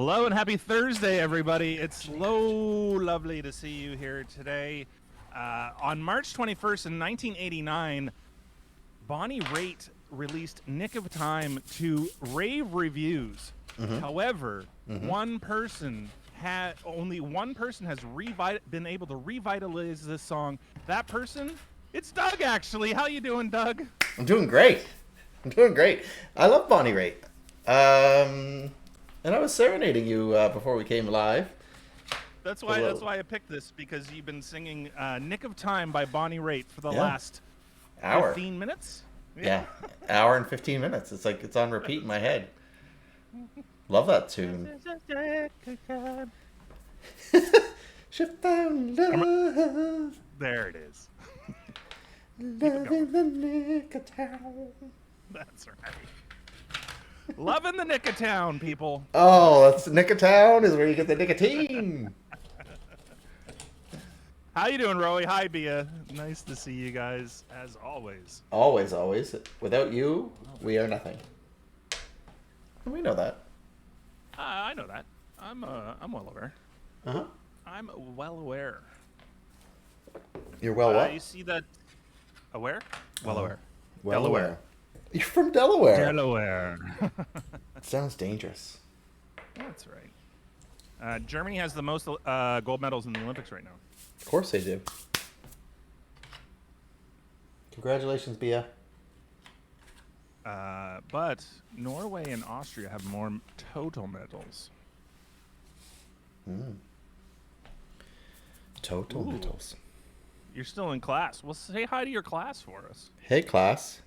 Hello and happy Thursday, everybody. It's lovely to see you here today. On March 21st in 1989, Bonnie Raitt released Nick of Time to rave reviews. However, only one person has been able to revitalize this song. That person, it's Doug, actually. How you doing, Doug? I'm doing great. I love Bonnie Raitt. And I was serenading you before we came live. That's why I picked this, because you've been singing Nick of Time by Bonnie Raitt for the last hour. 15 minutes? Yeah, hour and 15 minutes. It's like it's on repeat in my head. Love that tune. Ship found love. There it is. Love in the nick of town. That's right. Love in the Nick of Town, people. Oh, that's Nick of Town is where you get the nicotine. How you doing, Roey? Hi, Bia. Nice to see you guys, as always. Always. Without you, we are nothing. And we know that. I know that. I'm well aware. Uh-huh. I'm well aware. You're well what? You see that? Aware? Well aware. Well Delaware. aware. You're from Delaware. Delaware. Sounds dangerous. That's right. Germany has the most gold medals in the Olympics right now. Of course they do. Congratulations, Bia. But Norway and Austria have more total medals. Total medals. You're still in class. Well, say hi to your class for us. Hey, class.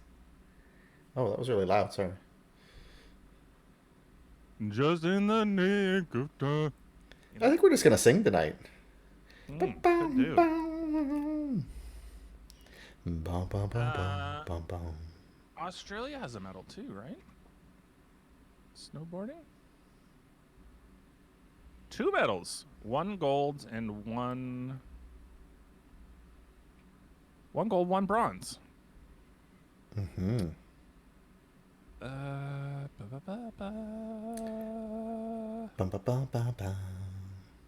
Oh, that was really loud. Sorry. Just in the nick of time. I think we're just gonna sing tonight. Could do. Australia has a medal too, right? Snowboarding? 2 medals. 1 gold and 1 gold, 1 bronze.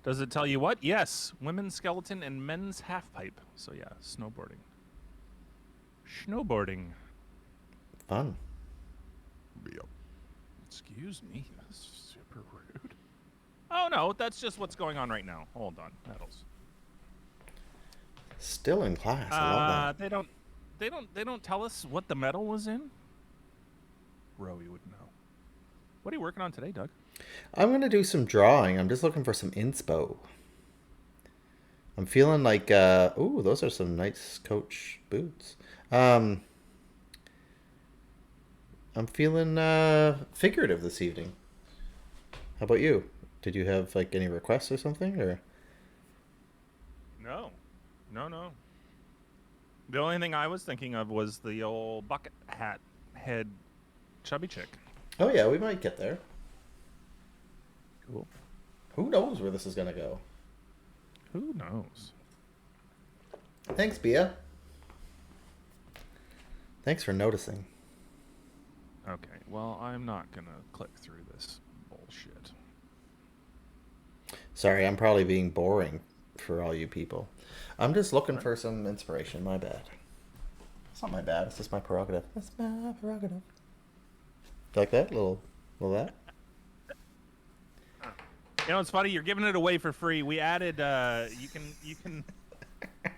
Does it tell you what? Yes, women's skeleton and men's half pipe. So yeah, snowboarding. Fun. Yep. Excuse me, that's super rude. Oh no, that's just what's going on right now. Hold on, medals. Still in class. I love that. They don't tell us what the medal was in. Rowie would know. What are you working on today, Doug? I'm gonna do some drawing. I'm just looking for some inspo. I'm feeling like ooh, those are some nice Coach boots. I'm feeling figurative this evening. How about you? Did you have like any requests or something, or? No. The only thing I was thinking of was the old bucket hat head chubby chick. Oh yeah, we might get there. Cool. Who knows where this is gonna go? Who knows? Thanks, Bia. Thanks for noticing. Okay, well, I'm not gonna click through this bullshit. Sorry, I'm probably being boring for all you people. I'm just looking for some inspiration. My bad. It's not my bad. It's just my prerogative. That's my prerogative. Like that? Little that? You know, it's funny. You're giving it away for free. We added.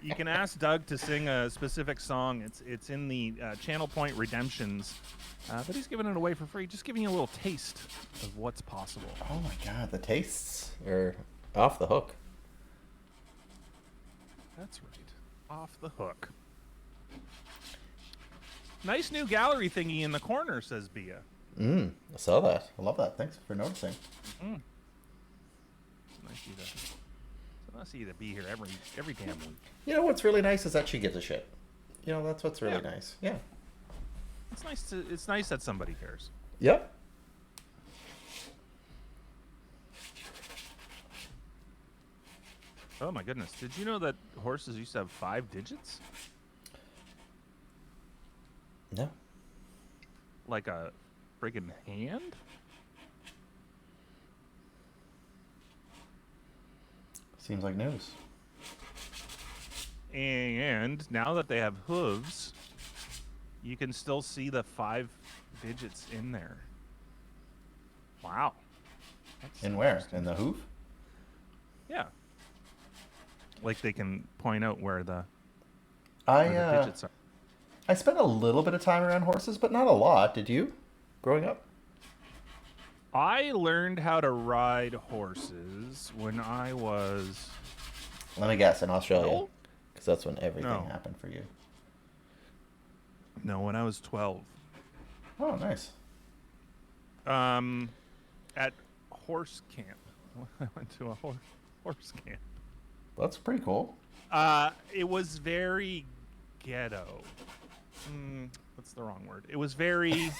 You can ask Doug to sing a specific song. It's in the Channel Point Redemptions, but he's giving it away for free. Just giving you a little taste of what's possible. Oh my god, the tastes are off the hook. That's right. Off the hook. Nice new gallery thingy in the corner, says Bia. I saw that. I love that. Thanks for noticing. It's nice of you to be here every damn week. You know what's really nice is that she gives a shit. You know, that's what's really nice. Yeah. It's nice that somebody cares. Yep. Oh my goodness. Did you know that horses used to have 5 digits? No. Like a friggin' hand? Seems like news. And now that they have hooves, you can still see the 5 digits in there. Wow. That's In where? In the hoof? Yeah. Like they can point out where the digits are. I spent a little bit of time around horses, but not a lot. Did you? Growing up? I learned how to ride horses when I was... Let me guess, in Australia. No? Because that's when everything No. happened for you. No, when I was 12. Oh, nice. At horse camp. I went to a horse camp. That's pretty cool. It was very ghetto. That's the wrong word. It was very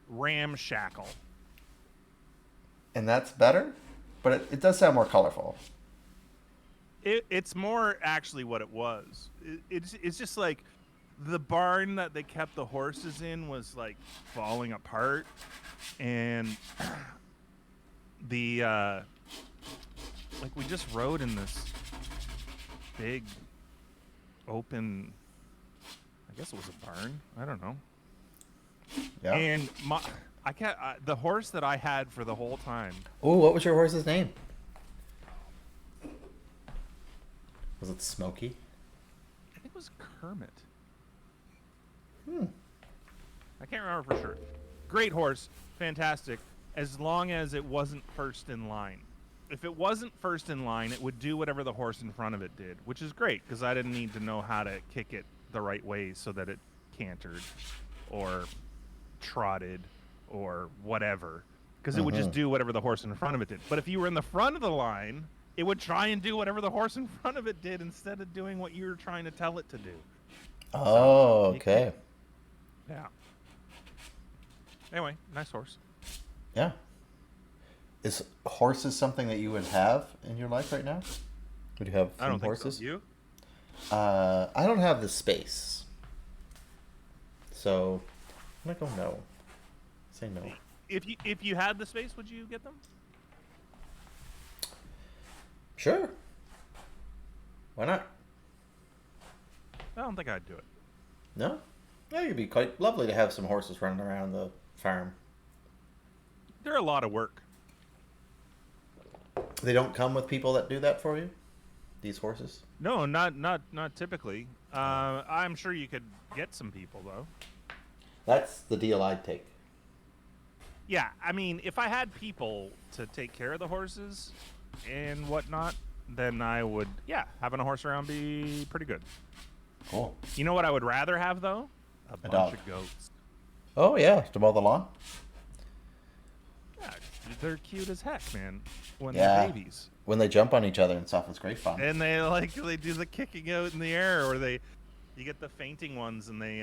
ramshackle. And that's better? But it does sound more colorful. It's more actually what it was. It's just like the barn that they kept the horses in was like falling apart, and the like we just rode in this big open, I guess it was a barn, I don't know. Yeah. And the horse that I had for the whole time. Oh, what was your horse's name? Was it Smokey? I think it was Kermit. I can't remember for sure. Great horse, fantastic, as long as it wasn't first in line. If it wasn't first in line, it would do whatever the horse in front of it did, which is great because I didn't need to know how to kick it the right way so that it cantered or trotted or whatever, because it would just do whatever the horse in front of it did. But if you were in the front of the line, it would try and do whatever the horse in front of it did instead of doing what you were trying to tell it to do. Oh, okay. Yeah. Anyway, nice horse. Yeah. Is horses something that you would have in your life right now? Would you have I don't horses? think so. You? I don't have the space. So, I'm going to go no. Say no. If you had the space, would you get them? Sure. Why not? I don't think I'd do it. No? Yeah, it'd be quite lovely to have some horses running around the farm. They're a lot of work. They don't come with people that do that for you? These horses? No, not typically. I'm sure you could get some people though. That's the deal I'd take. Yeah, I mean, if I had people to take care of the horses and whatnot, then I would, having a horse around be pretty good. Cool. You know what I would rather have though? A bunch dog. of goats. Oh, yeah. To mow the lawn? Yeah, they're cute as heck, man. When Yeah. they're babies. When they jump on each other and stuff, it's great fun. And they do the kicking out in the air, or you get the fainting ones and they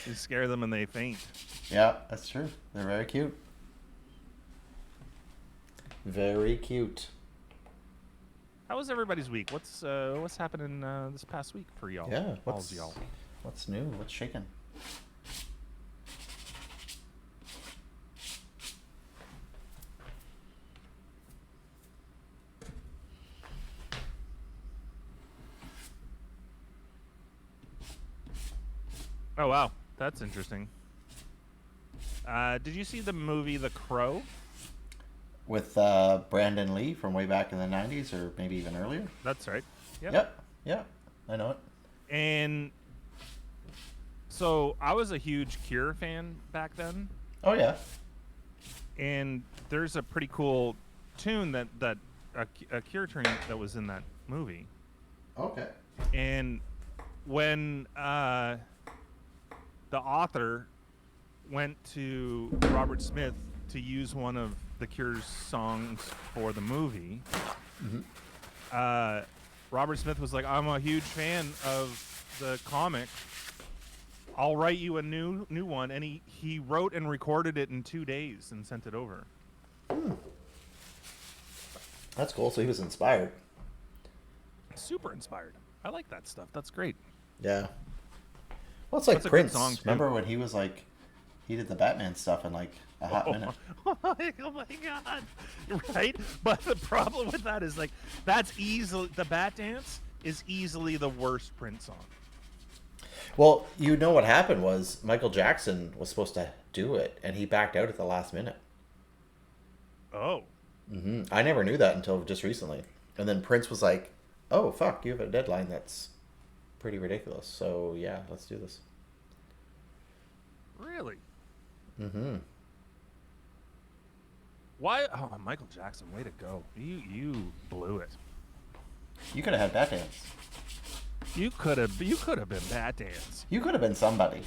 you scare them and they faint. Yeah, that's true. They're very cute. Very cute. How was everybody's week? What's happening this past week for y'all? Yeah, All's y'all. what's new? What's shaking? Oh wow, that's interesting. Did you see the movie The Crow? With Brandon Lee from way back in the 90s, or maybe even earlier? That's right. Yep. I know it. And so I was a huge Cure fan back then, Oh, yeah. and there's a pretty cool tune that a Cure tune that was in that movie. Okay. And when the author went to Robert Smith to use one of the Cure's songs for the movie, Robert Smith was like, "I'm a huge fan of the comic. I'll write you a new one," and he wrote and recorded it in 2 days and sent it over. That's cool. So he was inspired. Super inspired. I like that stuff. That's great. Yeah. Well, it's like That's a good Prince. song, too. Remember when he was like, He did the Batman stuff in like a hot minute. Oh my god! Right, but the problem with that is like that's easily the Bat Dance is easily the worst Prince song. Well, you know what happened was Michael Jackson was supposed to do it, and he backed out at the last minute. Oh. I never knew that until just recently. And then Prince was like, "Oh fuck, you have a deadline that's pretty ridiculous. So yeah, let's do this." Really? Mm-hmm. Why? Oh, Michael Jackson, way to go! You blew it. You could have had Bat Dance. You could have been Bat Dance. You could have been somebody.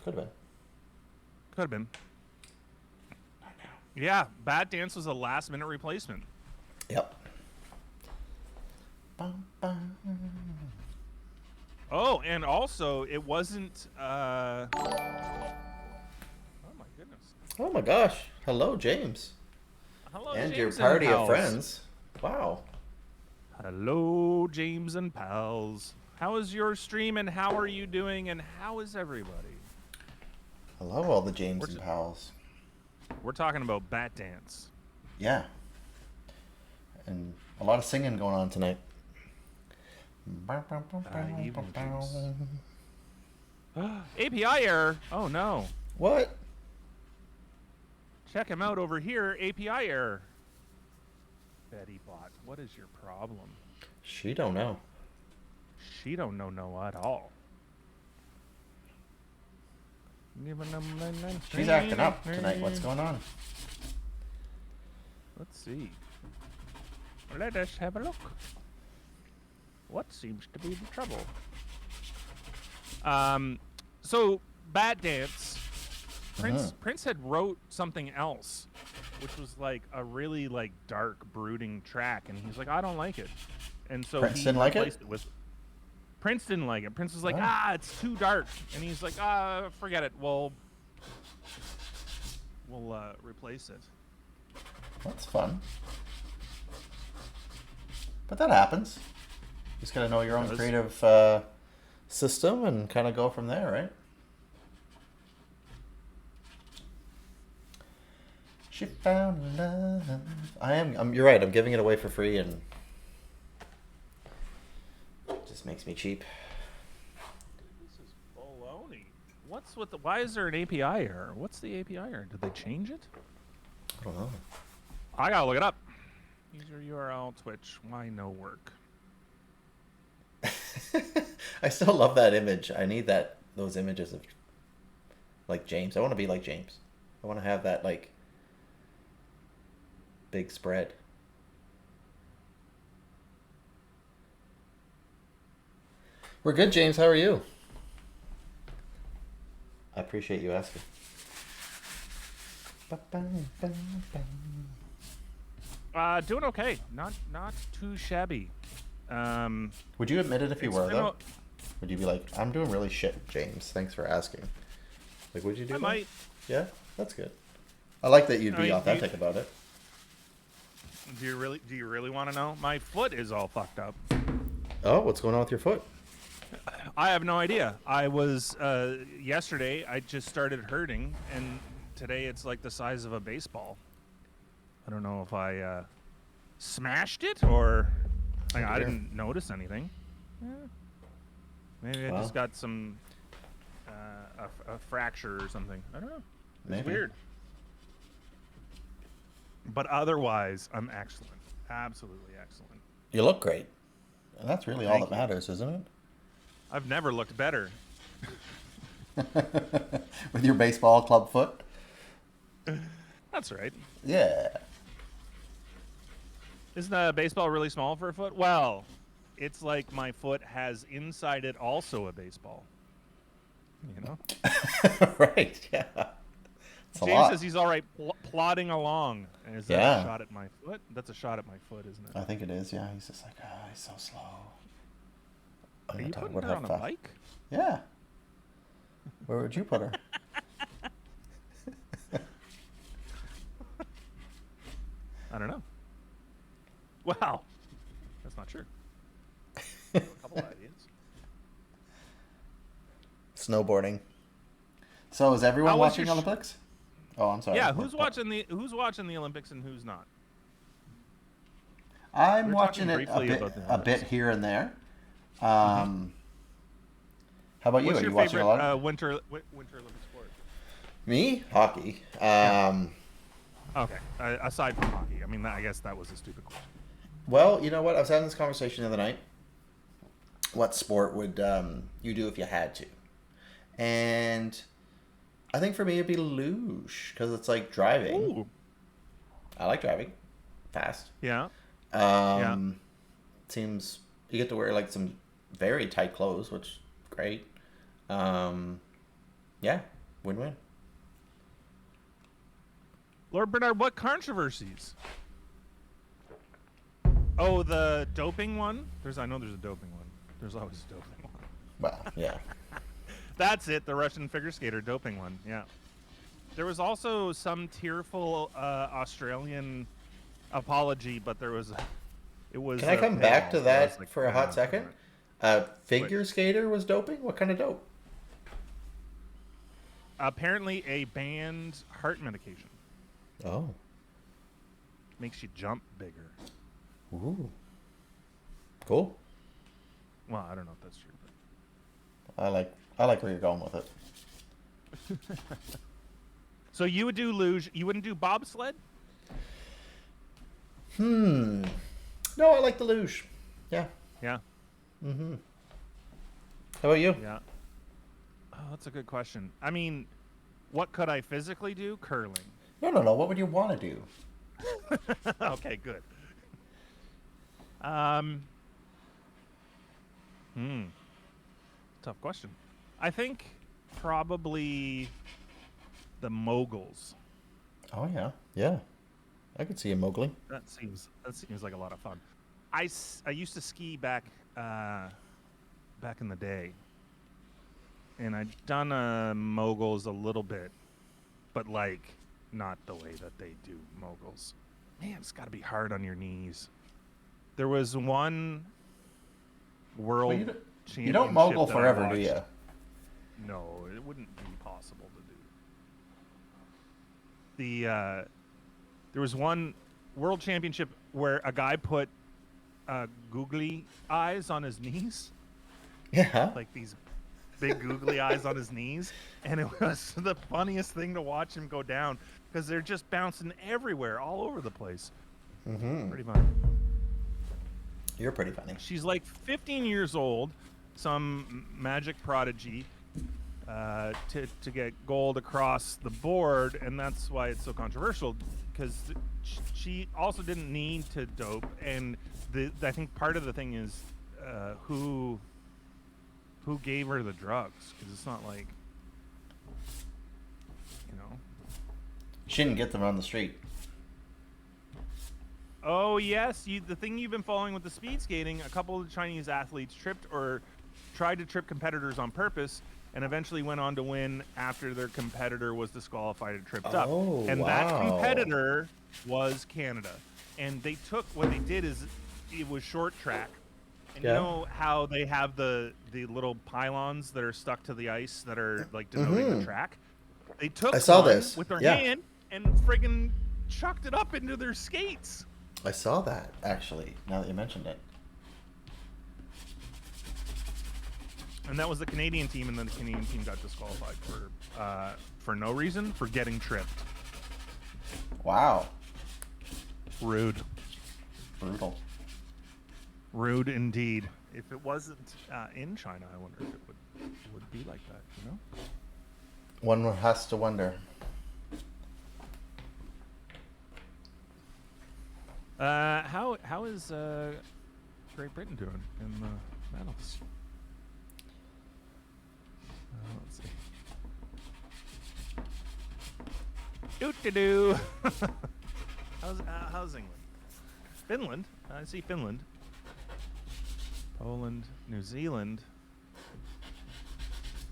Could have been. Could have been. Yeah, Bat Dance was a last minute replacement. Yep. Bum, bum. Oh, and also it wasn't. Oh my goodness. Oh my gosh! Hello, James. Hello, And James your party and of pals. friends. Wow. Hello, James and pals. How is your stream, and how are you doing, and how is everybody? Hello, all the James and pals. We're talking about Bat Dance. Yeah. And a lot of singing going on tonight. Evening API error. Oh no. What? Check him out over here. API error. Betty Bot, what is your problem? She don't know. She don't know at all. She's acting up tonight. What's going on? Let's see. Let us have a look. What seems to be the trouble? So Bat Dance. Prince had wrote something else, which was like a really like dark, brooding track, and he's like, I don't like it, and so Prince he didn't like it? replaced it with. Prince didn't like it. Prince was like, Oh. it's too dark, and he's like, forget it. We'll replace it. That's fun. But that happens. Just gotta know your own creative system and kind of go from there, right? She found love. You're right. I'm giving it away for free, and it just makes me cheap. This is baloney. What's with the? Why is there an API error? What's the API error? Did they change it? I don't know. I gotta look it up. User URL Twitch. Why no work? I still love that image. I need those images of like James. I want to be like James. I want to have that like big spread. We're good, James. How are you? I appreciate you asking. Doing okay. Not too shabby. Would you admit it if you were, been though? Would you be like, I'm doing really shit, James. Thanks for asking. Like, would you do I that? might. Yeah, that's good. I like that you'd I be mean, authentic about it. Do you really want to know? My foot is all fucked up. Oh, what's going on with your foot? I have no idea. I was yesterday. I just started hurting, and today it's like the size of a baseball. I don't know if I smashed it or like, I didn't notice anything. Yeah. Maybe I just got some a fracture or something. I don't know. It's Maybe. weird. But otherwise, I'm excellent. Absolutely excellent. You look great. And that's really all Thank that matters, isn't it? I've never looked better. With your baseball club foot? That's right. Yeah. Isn't a baseball really small for a foot? Well, it's like my foot has inside it also a baseball. You know? Right, yeah. It's a James lot. says he's all right plodding along. Is that Yeah. a shot at my foot? That's a shot at my foot, isn't it? I think it is, yeah. He's just like, he's so slow. Are you putting her on a bike? Yeah. Where would you put her? I don't know. Wow. That's not true. A couple ideas. snowboarding. So is everyone How was watching your Olympics? Oh, I'm sorry. Yeah, who's watching the Olympics and who's not? I'm We were watching talking it briefly about the a bit Olympics. here and there. How about you? What's Are your you watching a favorite lot? winter Olympic sport? Me? Hockey. Yeah. Okay. Aside from hockey, I mean, I guess that was a stupid question. Well, you know what? I was having this conversation the other night. What sport would you do if you had to? And I think for me it'd be luge because it's like driving. Ooh. I like driving, fast. Yeah. Seems you get to wear like some very tight clothes, which is great. Yeah, win-win. Lord Bernard, what controversies? Oh, the doping one? I know there's a doping one. There's always a doping one. Well, yeah. That's it, the Russian figure skater doping one, yeah. There was also some tearful Australian apology, but it was... Can I come back to that like, for a hot second? Figure skater was doping? What kind of dope? Apparently a banned heart medication. Oh. Makes you jump bigger. Ooh. Cool. Well, I don't know if that's true. I like where you're going with it. So you would do luge. You wouldn't do bobsled? No, I like the luge. Yeah. Yeah. Mm-hmm. How about you? Yeah. Oh, that's a good question. I mean, what could I physically do? Curling. No. What would you want to do? Okay, good. Tough question. I think probably the moguls. Oh yeah. I could see a mogling. That seems like a lot of fun. I used to ski back in the day, and I'd done moguls a little bit, but like not the way that they do moguls. Man, it's got to be hard on your knees. There was one world championship. You don't mogul that forever, do you? No, it wouldn't be possible to do. There was one world championship where a guy put googly eyes on his knees. Yeah. Like these big googly eyes on his knees. And it was the funniest thing to watch him go down because they're just bouncing everywhere, all over the place. Mm-hmm. Pretty funny. You're pretty funny. She's like 15 years old, some magic prodigy, to get gold across the board, and that's why it's so controversial, because she also didn't need to dope, and I think part of the thing is who gave her the drugs, because it's not like, you know. She didn't get them on the street. Oh yes, the thing you've been following with the speed skating, a couple of Chinese athletes tripped or tried to trip competitors on purpose, and eventually went on to win after their competitor was disqualified and tripped up. And that competitor was Canada. And what they did is, it was short track. And you know how they have the little pylons that are stuck to the ice that are like denoting the track? They took this with their hand and friggin' chucked it up into their skates. I saw that, actually, now that you mentioned it. And that was the Canadian team, and then the Canadian team got disqualified for no reason, for getting tripped. Wow. Rude. Brutal. Rude indeed. If it wasn't in China, I wonder if it would be like that, you know? One has to wonder. How is Great Britain doing in the medals? Let's see. Doo-doo-doo. How's England? Finland. I see Finland. Poland, New Zealand.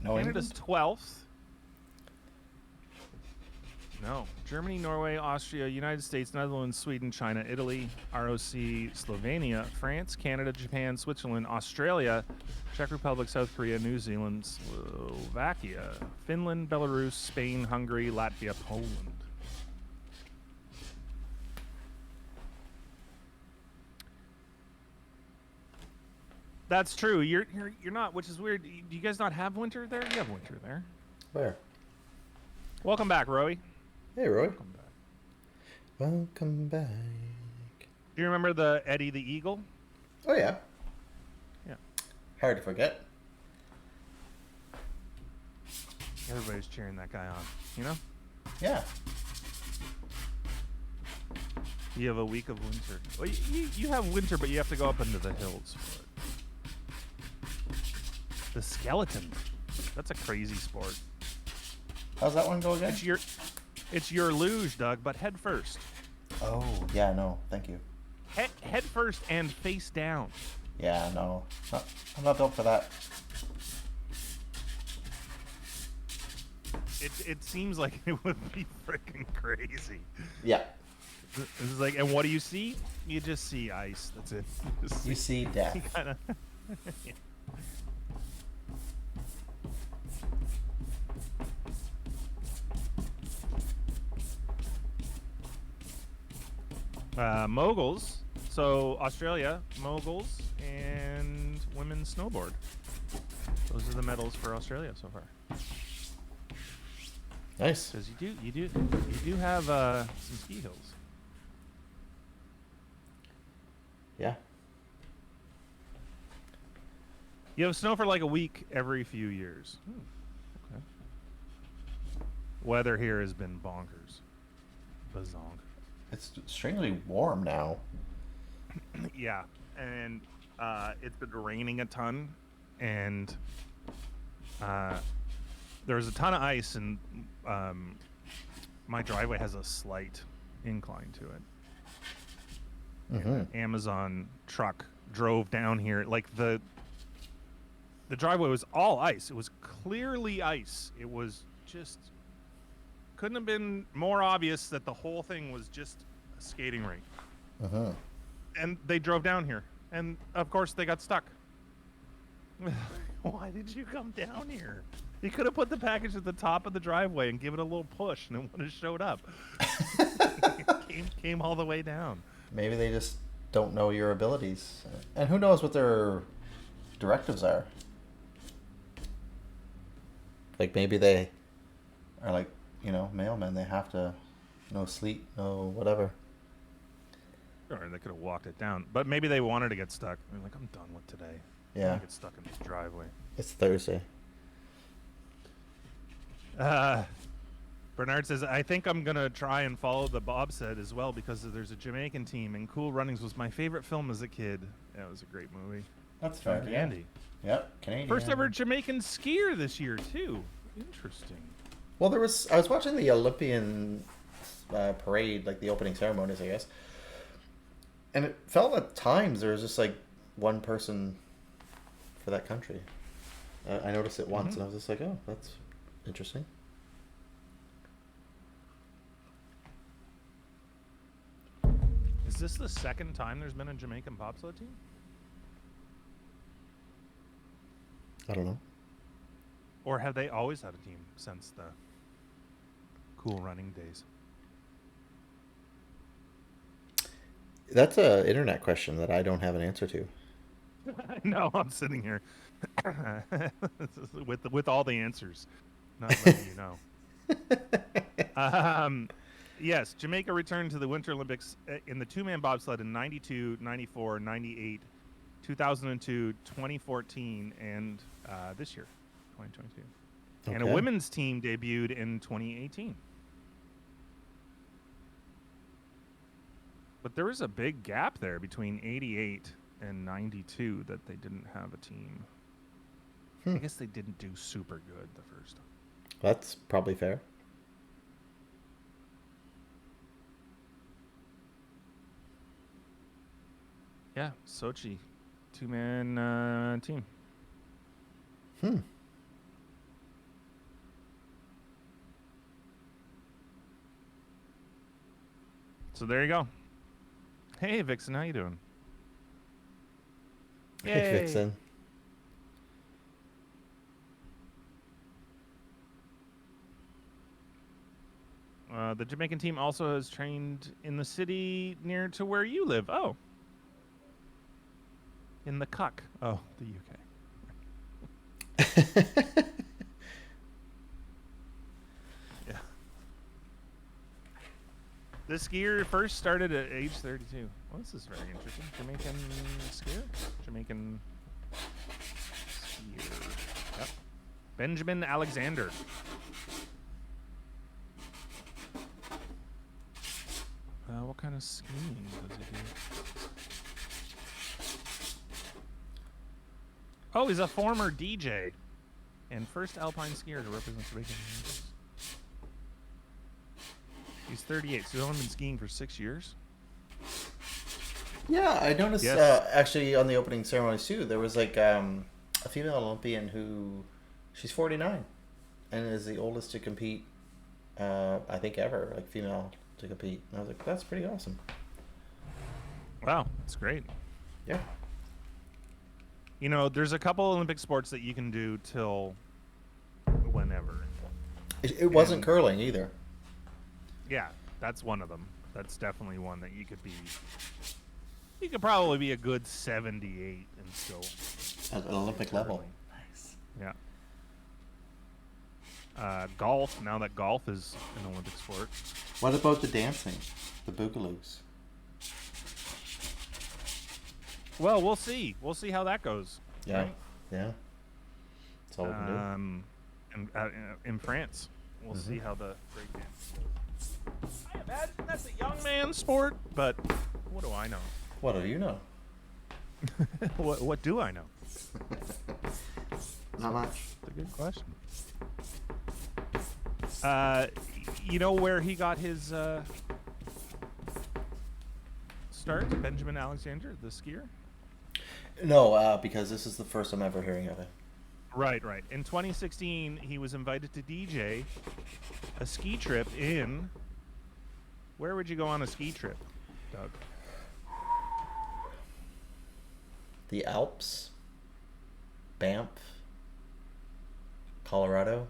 No, Canada's 12th. No. Germany, Norway, Austria, United States, Netherlands, Sweden, China, Italy, ROC, Slovenia, France, Canada, Japan, Switzerland, Australia, Czech Republic, South Korea, New Zealand, Slovakia, Finland, Belarus, Spain, Hungary, Latvia, Poland. That's true. You're not, which is weird. Do you guys not have winter there? You have winter there. Where? Welcome back, Roy. Hey, Roy. Welcome back. Welcome back. Do you remember the Eddie the Eagle? Oh, yeah. Yeah. Hard to forget. Everybody's cheering that guy on, you know? Yeah. You have a week of winter. Well, you have winter, but you have to go up into the hills for it. The skeleton. That's a crazy sport. How's that one go again? It's your luge, Doug, but head first. Oh, yeah, no, thank you. Head first and face down. Yeah, no. I'm not built for that. It seems like it would be freaking crazy. Yeah. This is like, and what do you see? You just see ice. That's it. You see death. Kinda, moguls. So Australia, moguls, and women's snowboard. Those are the medals for Australia so far. Nice. Because you do have some ski hills. Yeah. You have snow for like a week every few years. Okay. Weather here has been bonkers. Bazonk. It's strangely warm now. Yeah, and it's been raining a ton, and there was a ton of ice, and my driveway has a slight incline to it. Mm-hmm. An Amazon truck drove down here. Like the driveway was all ice. It was clearly ice. It was just couldn't have been more obvious that the whole thing was just a skating rink. Uh-huh. And they drove down here, and of course they got stuck. Why did you come down here? You could have put the package at the top of the driveway and give it a little push, and it would have showed up. came all the way down. Maybe they just don't know your abilities. And who knows what their directives are. Like, maybe they are like, mailmen. They have to, no sleet, no whatever. Or they could have walked it down. But maybe they wanted to get stuck. They're like, I'm done with today. Yeah. I want to get stuck in this driveway. It's Thursday. Bernard says, I think I'm going to try and follow the bobsled as well because there's a Jamaican team, and Cool Runnings was my favorite film as a kid. Yeah, it was a great movie. That's fair. Yeah. Andy. Yep, Canadian. First ever Jamaican skier this year, too. Interesting. Well, I was watching the Olympian parade, like the opening ceremonies, I guess. And it felt at times there was just like one person for that country. I noticed it once, and I was just like, oh, that's interesting. Is this the second time there's been a Jamaican bobsled team? I don't know. Or have they always had a team since the Cool Running days? That's an internet question that I don't have an answer to. No, I'm sitting here with all the answers, not letting you know. Yes, Jamaica returned to the Winter Olympics in the two-man bobsled in 92, 94, 98, 2002, 2014, and this year, 2022. Okay. And a women's team debuted in 2018. But there was a big gap there between 88 and 92 that they didn't have a team. I guess they didn't do super good the first time. That's probably fair. Yeah, Sochi, two-man team. So there you go. Hey, Vixen, how you doing? Hey, Vixen. The Jamaican team also has trained in the city near to where you live. Oh. In the Cuck. Oh, the UK. Yeah. This skier first started at age 32. Well, this is very interesting. Jamaican skier? Jamaican skier. Yep. Benjamin Alexander. What kind of skiing does he do? Oh, he's a former DJ and first alpine skier to represent Jamaica. He's 38, so he's only been skiing for 6 years. Yeah, I noticed actually on the opening ceremonies too, there was like a female Olympian who, she's 49 and is the oldest to compete, I think ever, like female to compete. And I was like, that's pretty awesome. Wow, that's great. Yeah. You know, there's a couple Olympic sports that you can do till whenever. It wasn't curling either. Yeah, that's one of them. That's definitely one that you could be. You could probably be a good 78 and still at an Olympic level. Nice. Yeah. Golf. Now that golf is an Olympic sport. What about the dancing, the boogaloos? Well, we'll see. We'll see how that goes. Yeah. Right? Yeah. That's all we can do. In France, we'll see how the breakdance goes. I imagine that's a young man's sport, but what do I know? What do you know? What do I know? Not much. That's a good question. You know where he got his start? Benjamin Alexander, the skier? No, because this is the first I'm ever hearing of it. Right. In 2016, he was invited to DJ a ski trip in... Where would you go on a ski trip, Doug? The Alps, Banff, Colorado,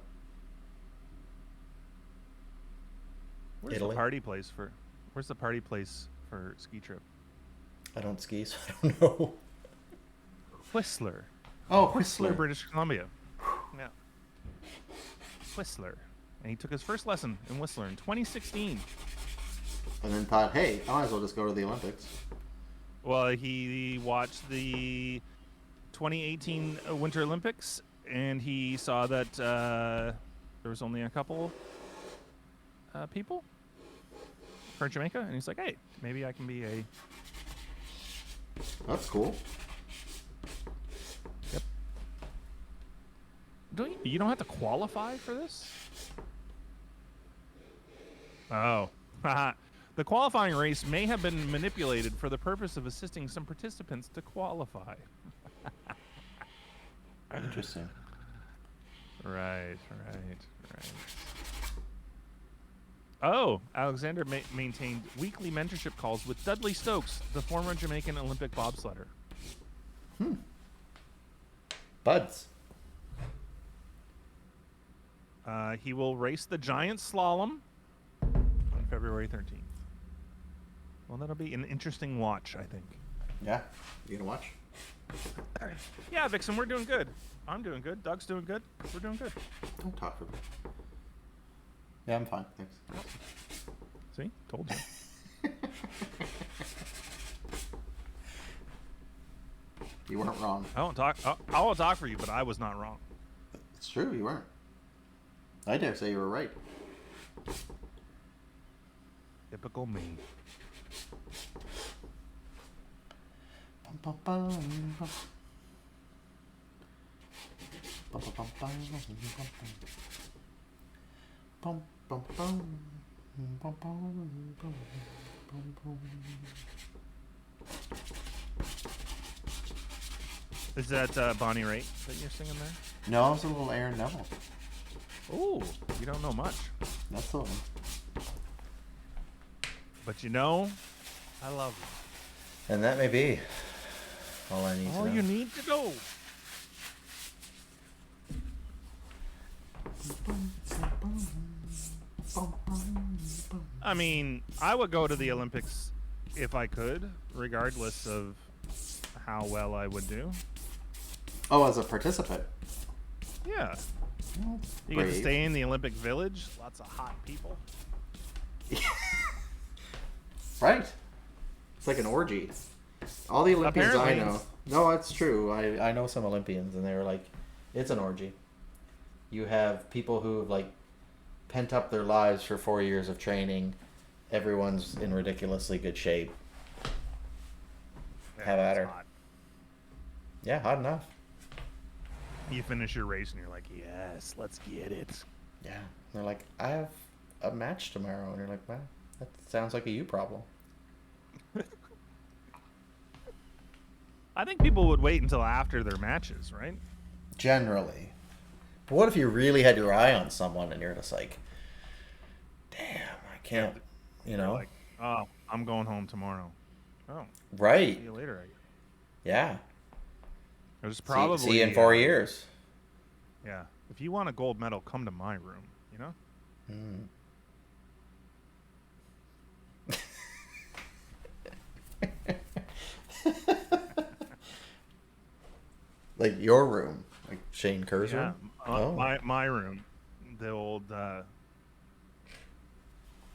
Where's Italy. The party place for? Where's the party place for ski trip? I don't ski, so I don't know. Whistler. Oh, Whistler, British Columbia. Yeah. Whistler, and he took his first lesson in Whistler in 2016. And then thought, hey, I might as well just go to the Olympics. Well, he watched the 2018 Winter Olympics, and he saw that there was only a couple people for Jamaica, and he's like, hey, maybe I can be a... That's cool. Yep. You don't have to qualify for this? Oh. The qualifying race may have been manipulated for the purpose of assisting some participants to qualify. Interesting. Right. Oh, Alexander maintained weekly mentorship calls with Dudley Stokes, the former Jamaican Olympic bobsledder. Buds. He will race the giant slalom on February 13th. Well, that'll be an interesting watch, I think. Yeah. You gonna watch? Yeah, Vixen, we're doing good. I'm doing good. Doug's doing good. We're doing good. Don't talk for me. Yeah, I'm fine. Thanks. See? Told you. You weren't wrong. I won't talk for you, but I was not wrong. It's true, you weren't. I dare say you were right. Typical me. Is that Bonnie Raitt that you're singing there? No, it's a little Aaron Neville. Oh, you don't know much. That's the one. But you know, I love you. And that may be all I need All to know. you need to know. I mean, I would go to the Olympics if I could, regardless of how well I would do. Oh, as a participant? Yeah. Well, You get to brave. stay in the Olympic Village. Lots of hot people. Right. It's like an orgy. All the Olympians Apparently. I know. No, it's true. I know some Olympians, and they were like, it's an orgy. You have people who have like pent up their lives for 4 years of training. Everyone's in ridiculously good shape. Yeah, Have at it's her. hot. Yeah, hot enough. You finish your race and you're like, yes, let's get it. Yeah. They're like, I have a match tomorrow. And you're like, wow, that sounds like a you problem. I think people would wait until after their matches, right? Generally. But what if you really had your eye on someone and you're just like, damn, I can't, you know? Like, oh, I'm going home tomorrow. Oh, Right. see you later, I guess. Yeah. There's probably See you in 4 years. Yeah. If you want a gold medal, come to my room, you know? Mm. Like your room, like Shane Kerr's Yeah. room. Oh. My room. The old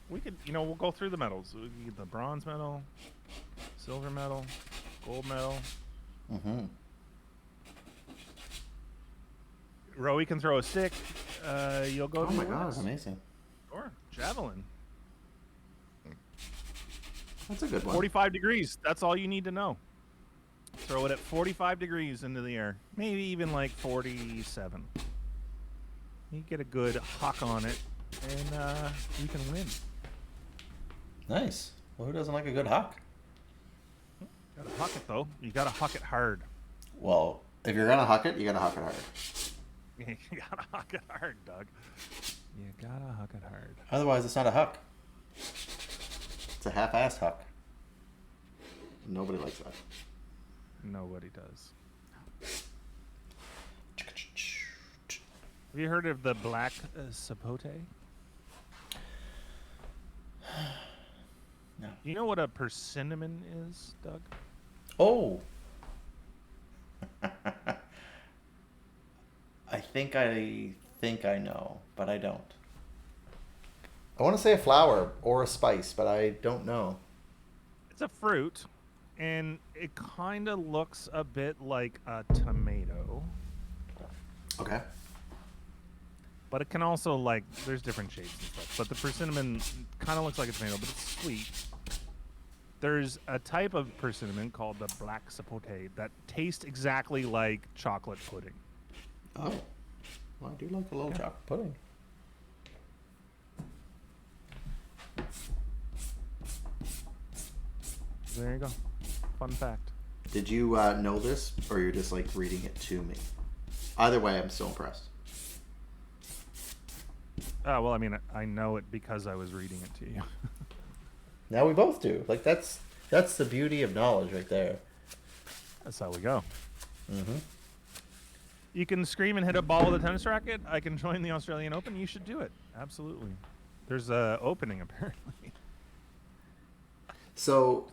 we could, we'll go through the medals. We can get the bronze medal, silver medal, gold medal. Mm-hmm. Rowie can throw a stick. You'll go Oh to my the god, women's. that's amazing. Sure. Javelin. That's a good one. 45 degrees. That's all you need to know. Throw it at 45 degrees into the air. Maybe even like 47. You get a good huck on it, and you can win. Nice. Well, who doesn't like a good huck? Gotta huck it, though. You gotta huck it hard. Well, if you're gonna huck it, you gotta huck it hard. You gotta huck it hard, Doug. You gotta huck it hard. Otherwise, it's not a huck. It's a half-assed huck. Nobody likes that. Nobody does. Have you heard of the black sapote? No. You know what a persimmon is, Doug? Oh. I think I know, but I don't. I want to say a flower or a spice, but I don't know. It's a fruit, and it kind of looks a bit like a tomato. Okay. But it can also, like, there's different shapes and stuff. But the persimmon kind of looks like a tomato, but it's sweet. There's a type of persimmon called the black sapote that tastes exactly like chocolate pudding. Oh. Well, I do like a little chocolate pudding. There you go. Fun fact. Did you know this, or you're just like reading it to me? Either way, I'm still impressed. Well, I mean, I know it because I was reading it to you. Now we both do. Like that's the beauty of knowledge right there. That's how we go. Mm-hmm. You can scream and hit a ball with a tennis racket. I can join the Australian Open. You should do it. Absolutely. There's a opening, apparently. So,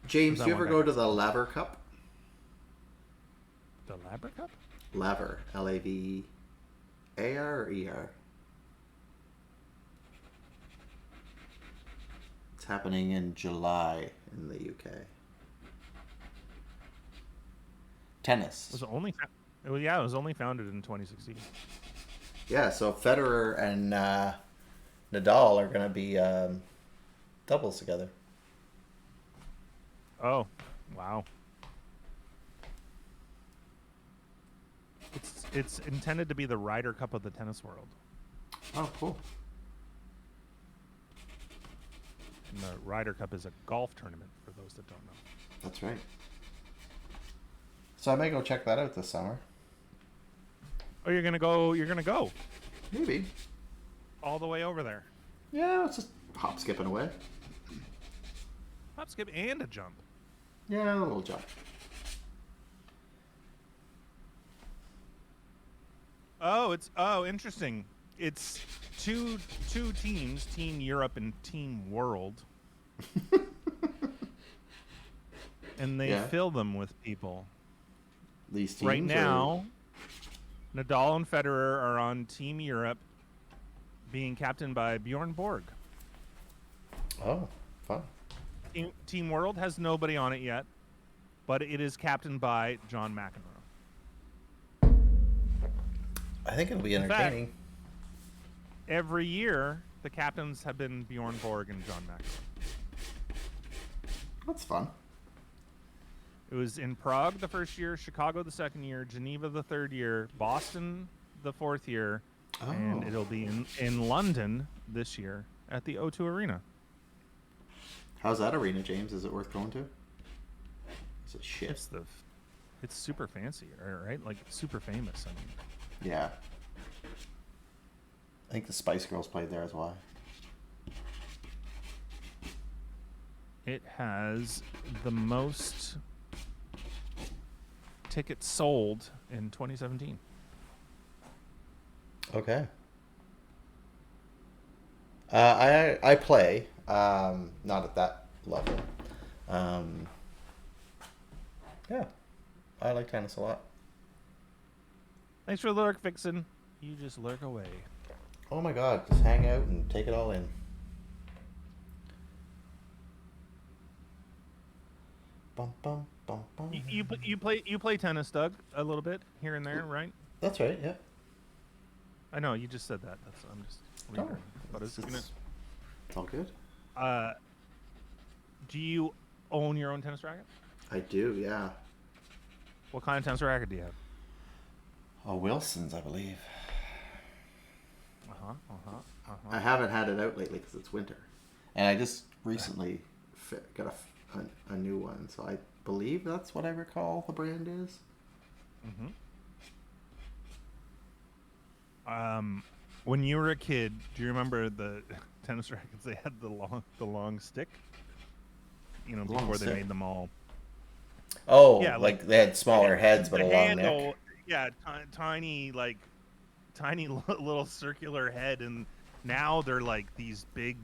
James, That do you ever one go guy. to the Laver Cup? The Laver Cup? Laver, Lavar or ER? It's happening in July in the UK. Tennis. Was it only? It was only founded in 2016. Yeah, so Federer and Nadal are going to be doubles together. Oh, wow. It's intended to be the Ryder Cup of the tennis world. Oh, cool. And the Ryder Cup is a golf tournament, for those that don't know. That's right. So I may go check that out this summer. Oh, you're gonna go. You're gonna go Maybe. all the way over there. Yeah, it's just hop skipping away. hop, skip, and a jump. Yeah, a little jump. Oh, interesting. It's two teams, Team Europe and Team World, and they fill them with people. These teams right now, Nadal and Federer are on Team Europe, being captained by Bjorn Borg. Oh, fun. Team World has nobody on it yet, but it is captained by John McEnroe. I think it'll be entertaining. In fact, every year, the captains have been Bjorn Borg and John McEnroe. That's fun. It was in Prague the first year, Chicago the second year, Geneva the third year, Boston the fourth year, and it'll be in London this year at the O2 Arena. How's that arena, James? Is it worth going to? Is it shit? It's super fancy, right? Like super famous. I mean. Yeah. I think the Spice Girls played there as well. It has the most tickets sold in 2017. Okay. I play, not at that level. Yeah, I like tennis a lot. Thanks for the lurk, Vixen. You just lurk away. Oh my god, just hang out and take it all in. Bum, bum, bum, bum. You play tennis, Doug, a little bit here and there, right? That's right, yeah. I know, you just said that. I'm just reading. But it's all good. Do you own your own tennis racket? I do, yeah. What kind of tennis racket do you have? Oh, Wilson's, I believe. I haven't had it out lately because it's winter. And I just recently got a new one, so I believe that's what I recall the brand is. When you were a kid, do you remember the tennis rackets? They had the long stick. You know, before they made them all. Oh, yeah, like they had smaller heads but a long neck. Yeah, tiny little circular head, and now they're like these big,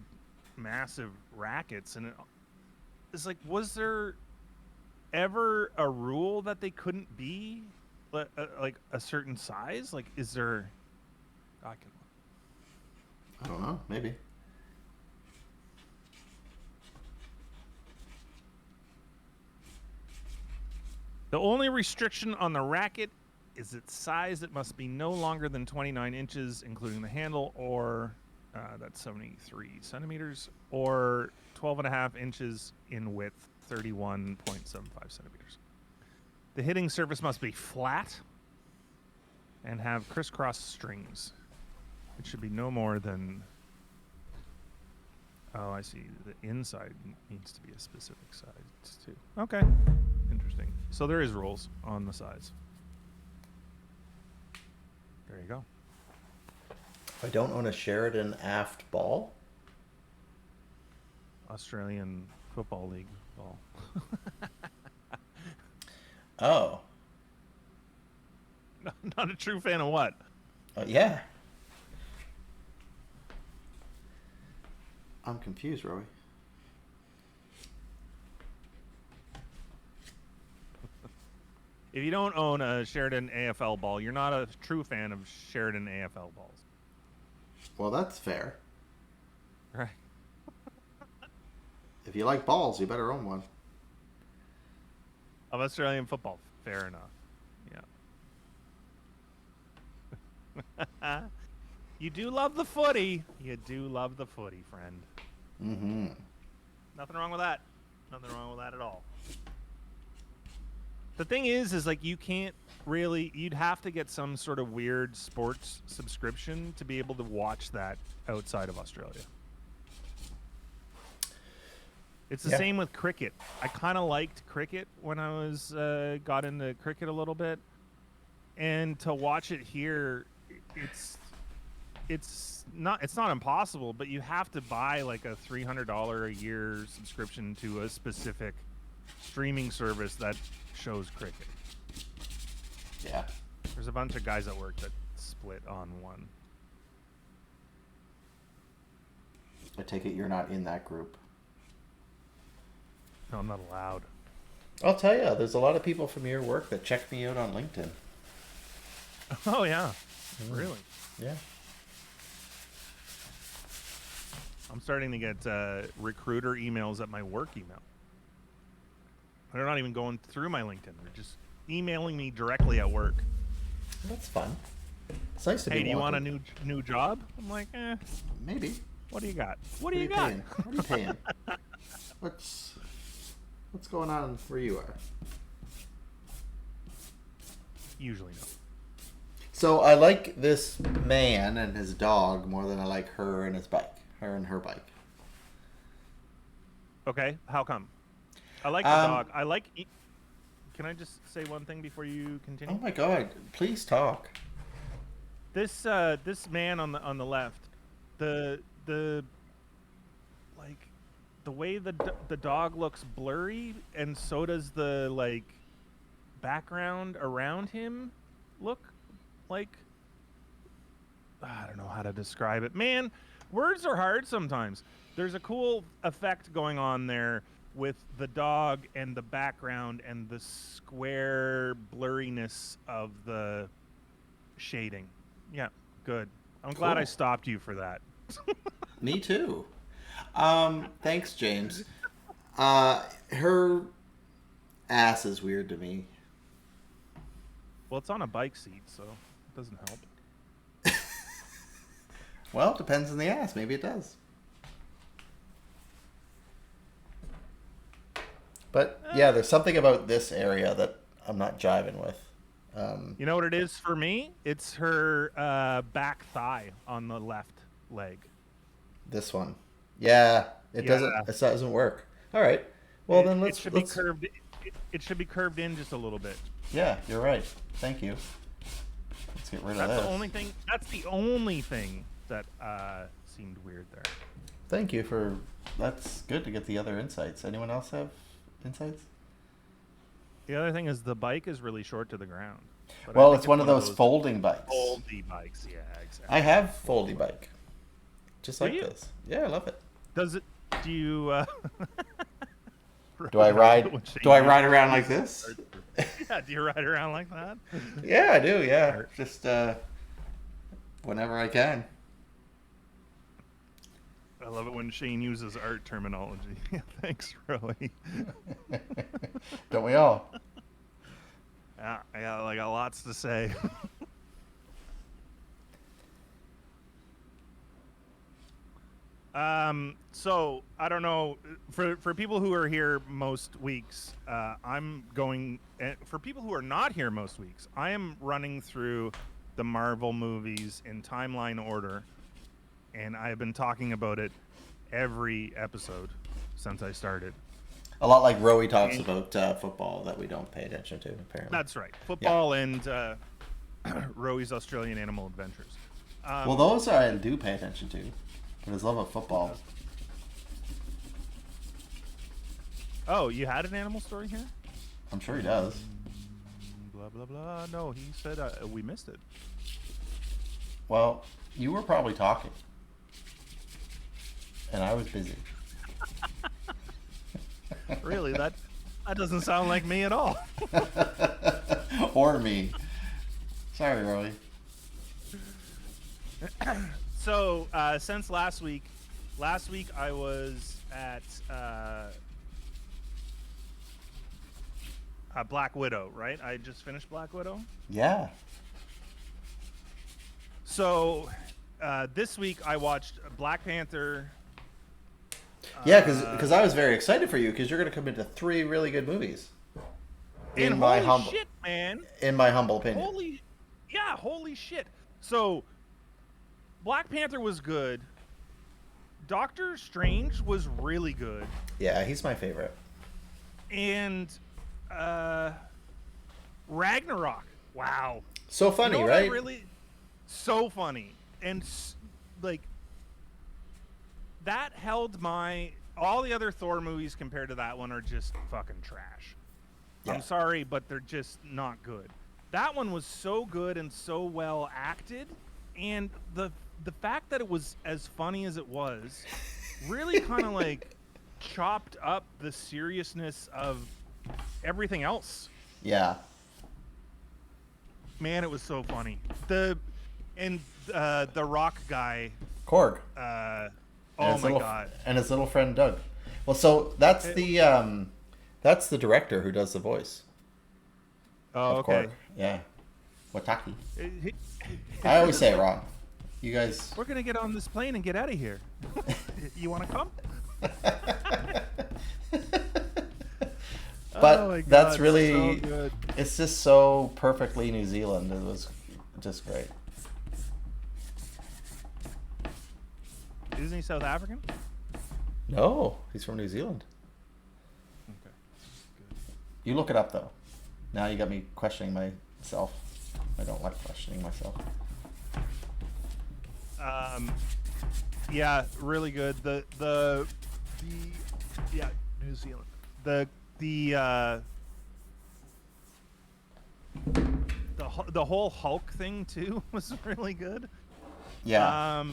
massive rackets. And it's like, was there ever a rule that they couldn't be like a certain size? Like, is there? I don't know. Maybe. The only restriction on the racket is its size. It must be no longer than 29 inches, including the handle, or that's 73 centimeters, or 12.5 inches in width, 31.75 centimeters. The hitting surface must be flat and have crisscross strings. It should be no more than... Oh, I see. The inside needs to be a specific size, too. Okay. Interesting. So there is rules on the size. There you go. I don't own a Sheridan aft ball. Australian Football League ball. Oh. Not a true fan of what? Yeah. I'm confused, Roy. If you don't own a Sheridan AFL ball, you're not a true fan of Sheridan AFL balls. Well, that's fair. Right. If you like balls, you better own one. Of Australian football. Fair enough. Yeah. You do love the footy. You do love the footy, friend. Mm-hmm. Nothing wrong with that. Nothing wrong with that at all. The thing is like you can't really... You'd have to get some sort of weird sports subscription to be able to watch that outside of Australia. It's the same with cricket. I kind of liked cricket when I was got into cricket a little bit. And to watch it here, it's it's not impossible, but you have to buy like a $300 a year subscription to a specific streaming service that shows cricket. Yeah. There's a bunch of guys at work that split on one. I take it you're not in that group. No, I'm not allowed. I'll tell you, there's a lot of people from your work that check me out on LinkedIn. Oh yeah, really? Yeah. I'm starting to get recruiter emails at my work email. They're not even going through my LinkedIn. They're just emailing me directly at work. That's fun. It's nice to be Hey, do you want a wanted. new job? I'm like, Maybe. what do you got? What do are you got? paying? What are you paying? What's going on where you are? Usually no. So I like this man and his dog more than I like her and his bike. Her and her bike. Okay, how come? I like the dog. I like. Can I just say one thing before you continue? Oh my god! Please talk. This man on the left, the like the way the dog looks blurry, and so does the like background around him look like. I don't know how to describe it, man. Words are hard sometimes. There's a cool effect going on there with the dog and the background and the square blurriness of the shading. Yeah, good. I'm glad I stopped you for that. Me too. Thanks, James. Her ass is weird to me. Well, it's on a bike seat, so it doesn't help. Well, it depends on the ass. Maybe it does. But yeah, there's something about this area that I'm not jiving with. You know what it is for me? It's her back thigh on the left leg. This one. Yeah, it doesn't work. All right. Well, then let's be curved. It should be curved in just a little bit. Yeah, you're right. Thank you. Let's get rid of this. That's the only thing that seemed weird there. Thank you for. That's good to get the other insights. Anyone else have insights? The other thing is the bike is really short to the ground. Well, it's one of those folding bikes. Foldy bikes, yeah, exactly. I have foldy bike. Just like this. Yeah, I love it. Does it? Do you? Do I ride around like this? Yeah, do you ride around like that? Yeah, I do. Yeah, just whenever I can. I love it when Shane uses art terminology. Thanks, Roey. Don't we all? Yeah, I got lots to say. So I don't know for people who are here most weeks. For people who are not here most weeks, I am running through the Marvel movies in timeline order, and I've been talking about it every episode since I started. A lot like Roey talks about football that we don't pay attention to, apparently. That's right. Football and Roey's Australian Animal Adventures. Well, those I do pay attention to. But his love of football. Oh, you had an animal story here? I'm sure he does. Blah, blah, blah. No, he said we missed it. Well, you were probably talking. And I was busy. Really? That doesn't sound like me at all. Or me. Sorry, Roy. So, since last week I was at Black Widow, right? I just finished Black Widow. Yeah. So, this week I watched Black Panther. Yeah, because I was very excited for you because you're going to come into 3 really good movies. In my humble shit, man. In my humble opinion. Holy shit. So, Black Panther was good. Doctor Strange was really good. Yeah, he's my favorite. And Ragnarok. Wow. So funny, right? So funny. like that held my. All the other Thor movies compared to that one are just fucking trash. Yeah. I'm sorry, but they're just not good. That one was so good and so well acted, and the fact that it was as funny as it was really kind of like chopped up the seriousness of everything else. Yeah. Man, it was so funny. The Rock guy. Korg. Oh my god. And his little friend Doug. Well, so that's the director who does the voice. Oh, of okay. Korg. Yeah. Wataki. I always say it wrong. You guys. We're gonna get on this plane and get out of here. You want to come? But oh my God, that's really. so good. It's just so perfectly New Zealand. It was just great. Isn't he South African? No, he's from New Zealand. Okay. Good. You look it up though. Now you got me questioning myself. I don't like questioning myself. Yeah, really good. The yeah, New Zealand. The whole Hulk thing too was really good. Yeah.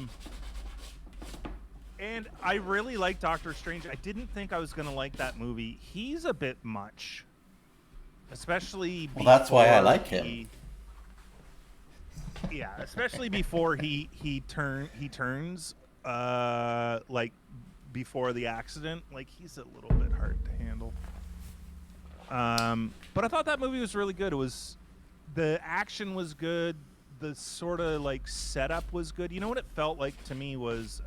And I really like Doctor Strange. I didn't think I was gonna like that movie. He's a bit much, especially. Well, that's why I like him. Yeah, especially before he turns like before the accident. Like he's a little bit hard to handle. But I thought that movie was really good. The action was good. The sort of like setup was good. You know what it felt like to me was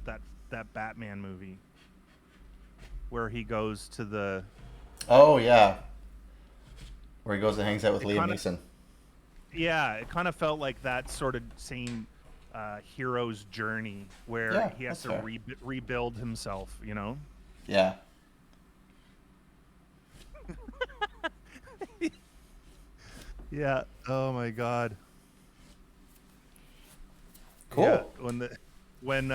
that Batman movie where he goes to the. Oh yeah. Where he goes and hangs out with Liam Neeson. Yeah, it kind of felt like that sort of same hero's journey where he has to rebuild himself. You know. Yeah. Yeah. Oh my God. Cool. Yeah, when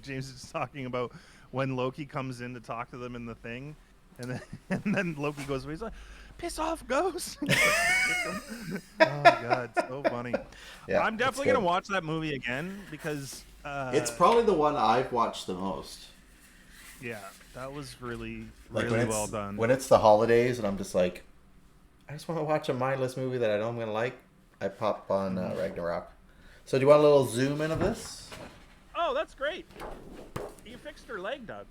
James is talking about when Loki comes in to talk to them in the thing, and then Loki goes away. He's like, "Piss off, Ghost!" Oh God, so funny. Yeah, I'm definitely gonna watch that movie again because it's probably the one I've watched the most. Yeah, that was really like well done. When it's the holidays and I'm just like, I just want to watch a mindless movie that I know I'm gonna like, I pop on Ragnarok. So do you want a little zoom in of this? Oh, that's great. You fixed her leg, Doug.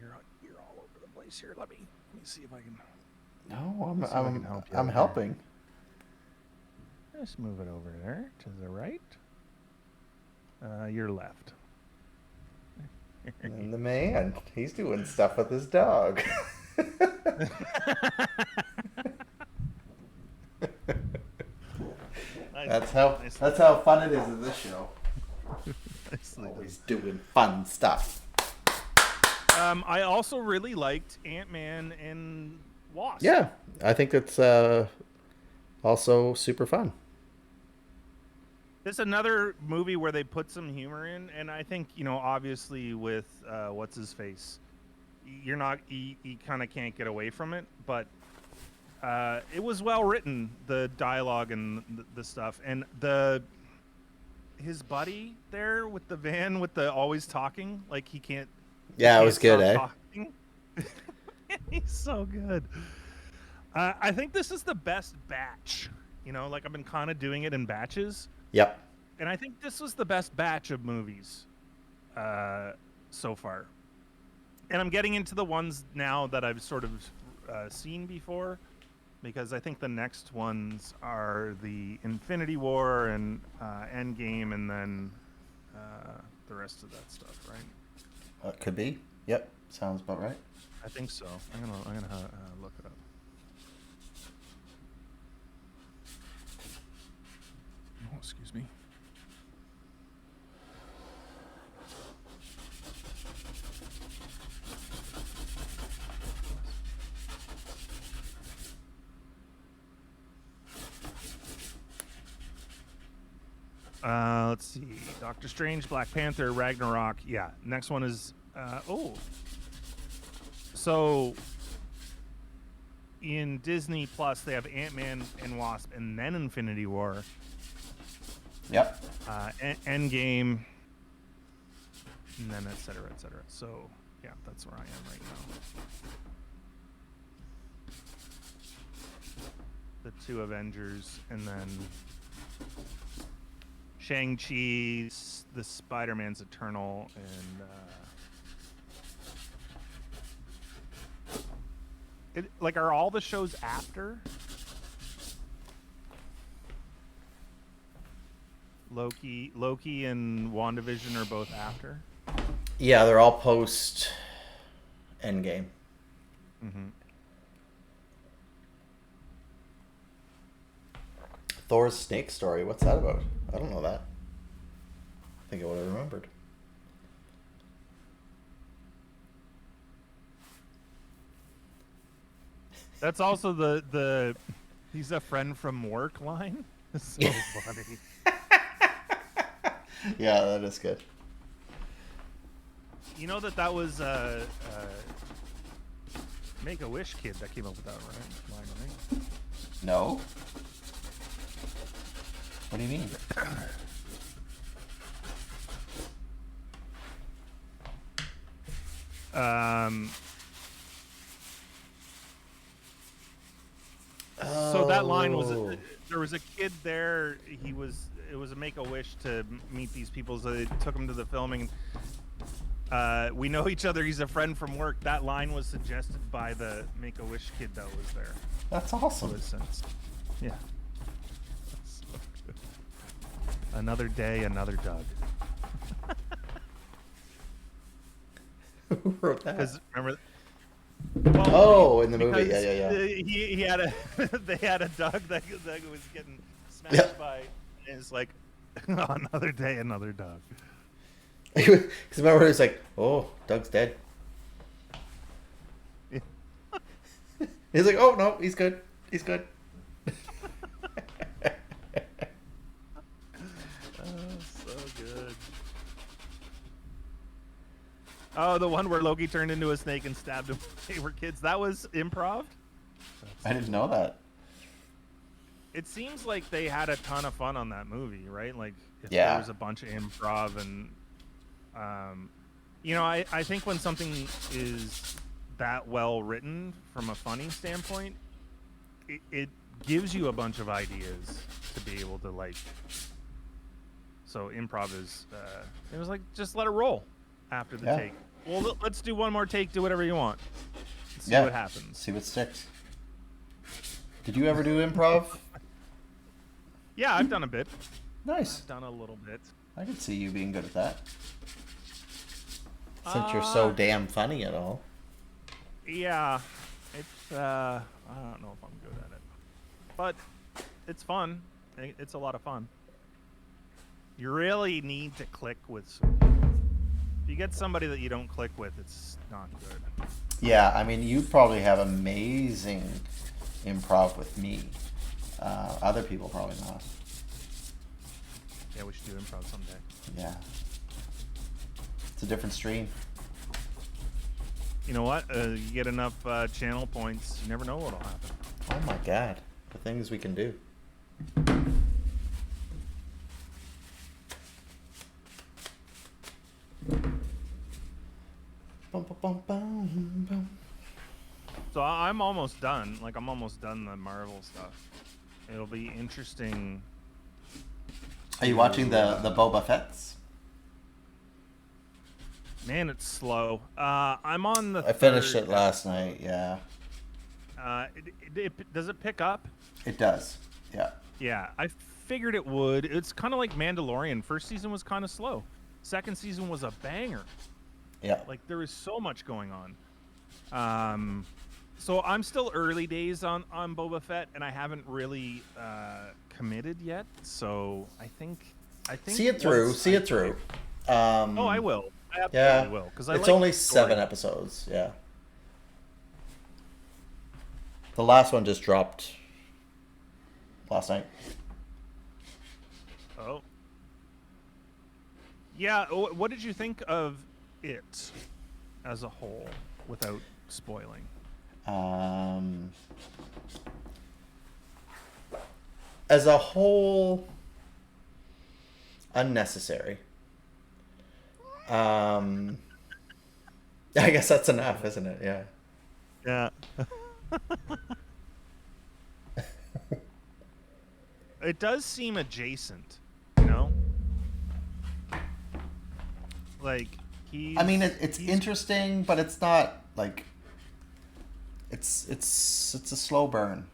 You're all over the place here. Let me see if I can. No, I'm helping. Just move it over there to the right. Your left. And the man, he's doing stuff with his dog. That's how fun it is in this show. Always doing fun stuff. I also really liked Ant-Man and Wasp. Yeah, I think it's also super fun. This is another movie where they put some humor in, and I think, obviously with what's his face, you kind of can't get away from it, but it was well written, the dialogue and the stuff, and his buddy there with the van with the always talking, like he can't. Yeah, it was good, eh? He's so good. I think this is the best batch. Like I've been kind of doing it in batches. Yep. And I think this was the best batch of movies so far. And I'm getting into the ones now that I've sort of seen before, because I think the next ones are the Infinity War and Endgame, and then the rest of that stuff, right? Could be. Yep. Sounds about right. I think so. I'm gonna look it up. Oh, excuse me. Let's see. Doctor Strange, Black Panther, Ragnarok. Yeah. Next one is So in Disney Plus, they have Ant-Man and Wasp, and then Infinity War. Yep. Endgame, and then et cetera, et cetera. So yeah, that's where I am right now. The 2 Avengers, and then Shang-Chi, the Spider-Man's Eternal, and are all the shows after? Loki and WandaVision are both after? Yeah, they're all post Endgame. Mm-hmm. Thor's snake story. What's that about? I don't know that. I think I would have remembered. That's also the he's a friend from work line. So funny. Yeah, that is good. You know that was Make-A-Wish kid that came up with that line, right? No. What do you mean? So that line was, there was a kid there. It was a Make-A-Wish to meet these people. So they took him to the filming. We know each other. He's a friend from work. That line was suggested by the Make-A-Wish kid that was there. That's awesome. Yeah. That's so good. Another day, another Doug. Who wrote that? Because remember. Well, in the movie, yeah. He had a they had a Doug that was getting smashed by, and it's like another day, another Doug. Because remember, he's like, "Oh, Doug's dead." Yeah. He's like, "Oh no, he's good. He's good." So good. Oh, the one where Loki turned into a snake and stabbed him. They were kids. That was improv? I didn't know that. It seems like they had a ton of fun on that movie, right? Like, if Yeah. there was a bunch of improv and, I think when something is that well written from a funny standpoint, it gives you a bunch of ideas to be able to so improv is, it was like, just let it roll after the take. Well, let's do one more take, do whatever you want. See what happens. See what sticks. Did you ever do improv? Yeah, I've done a bit. Nice. I've done a little bit. I could see you being good at that. Since you're so damn funny and all. Yeah. It's, I don't know if I'm good at it. But it's fun. It's a lot of fun. You really need to click with some people. If you get somebody that you don't click with, it's not good. Yeah, I mean, you probably have amazing improv with me. Other people probably not. Yeah, we should do improv someday. Yeah. It's a different stream. You know what? You get enough channel points, you never know what'll happen. Oh my god. The things we can do. Bum, bum, bum, bum, bum. So I'm almost done. I'm almost done the Marvel stuff. It'll be interesting. Are you watching the Boba Fett's? Man, it's slow. I'm on the. I finished it last night. Yeah. Does it pick up? It does. Yeah. Yeah, I figured it would. It's kind of like Mandalorian. First season was kind of slow. Second season was a banger. Yeah. There was so much going on. So I'm still early days on Boba Fett, and I haven't really committed yet. So I think see it through. See it through. I will. I absolutely will. Because it's only 7 episodes. Yeah. The last one just dropped last night. Oh. Yeah, what did you think of it as a whole, without spoiling? As a whole, unnecessary. I guess that's enough, isn't it? Yeah. Yeah. It does seem adjacent, you know? Like I mean, it's he's interesting, but it's not like it's a slow burn.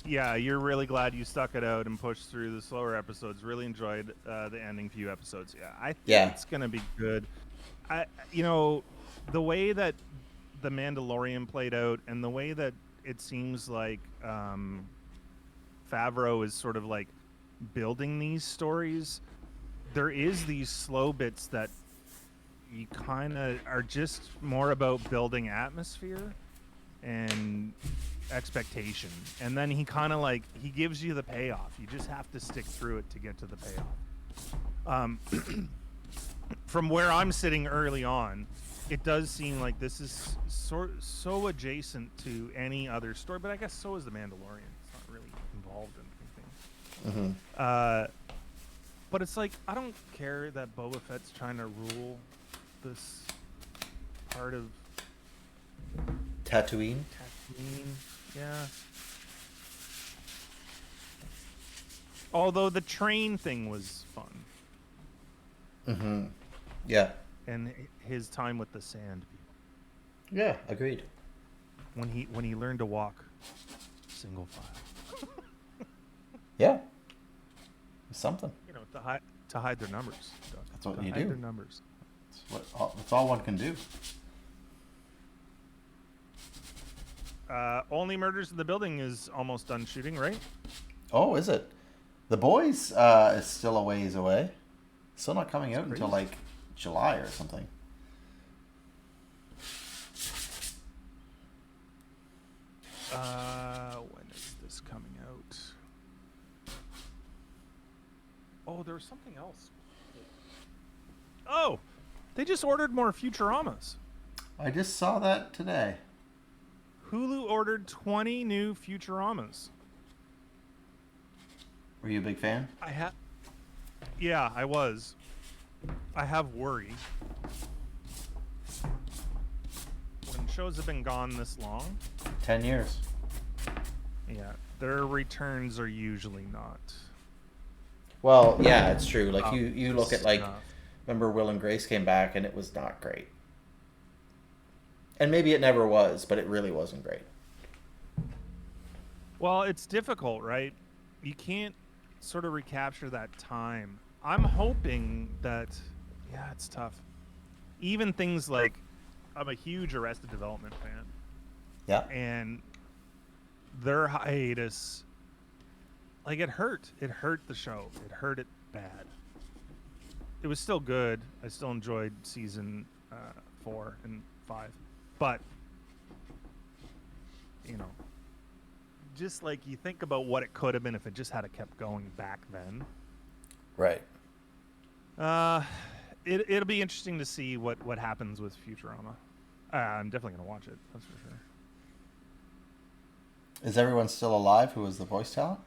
yeah, you're really glad you stuck it out and pushed through the slower episodes. Really enjoyed the ending few episodes. Yeah, I think Yeah. it's gonna be good. You know, the way that the Mandalorian played out, and the way that it seems like Favreau is sort of like building these stories. There is these slow bits that you kind of are just more about building atmosphere and expectation, and then he kind of like he gives you the payoff. You just have to stick through it to get to the payoff. From where I'm sitting early on, it does seem like this is so adjacent to any other story, but I guess so is the Mandalorian. It's not really involved in anything. But it's like, I don't care that Boba Fett's trying to rule this part of Tatooine. Yeah. Although the train thing was fun. Yeah. And his time with the sand people. Yeah, agreed. When he learned to walk single file. Yeah. It's something. You know, to hide their numbers. Doug. That's what to you hide do. Their numbers. That's all one can do. Only Murders in the Building is almost done shooting, right? Oh, is it? The Boys is still a ways away. Still not coming out until like July or something. When is this coming out? Oh, there was something else. Oh, they just ordered more Futuramas. I just saw that today. Hulu ordered 20 new Futuramas. Were you a big fan? Yeah, I was. I have worry. When shows have been gone this long, 10 years. yeah, their returns are usually not. Well, yeah, it's true. Like you look at like, enough. remember Will and Grace came back and it was not great. And maybe it never was, but it really wasn't great. Well, it's difficult, right? You can't sort of recapture that time. I'm hoping that, yeah, it's tough. Even things like, I'm a huge Arrested Development fan. Yeah. And their hiatus, like, it hurt. It hurt the show. It hurt it bad. It was still good. I still enjoyed season 4 and 5. But, you know, just like you think about what it could have been if it just had kept going back then. Right. It'll be interesting to see what happens with Futurama. I'm definitely going to watch it. That's for sure. Is everyone still alive who was the voice talent?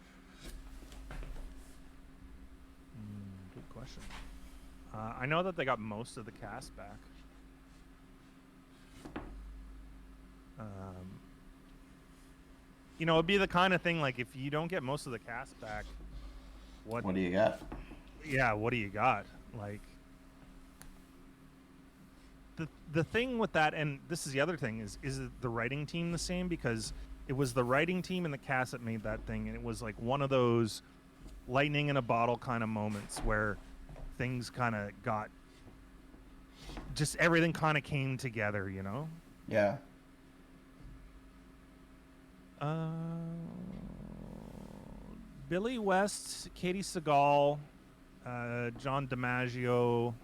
Good question. I know that they got most of the cast back. You know, it'd be the kind of thing like if you don't get most of the cast back, what do you got? Yeah, what do you got? Like the thing with that, and this is the other thing, is the writing team the same? Because it was the writing team and the cast that made that thing, and it was like one of those lightning in a bottle kind of moments where things kind of got, just everything kind of came together, you know? Yeah. Billy West, Katie Seagal, John DiMaggio,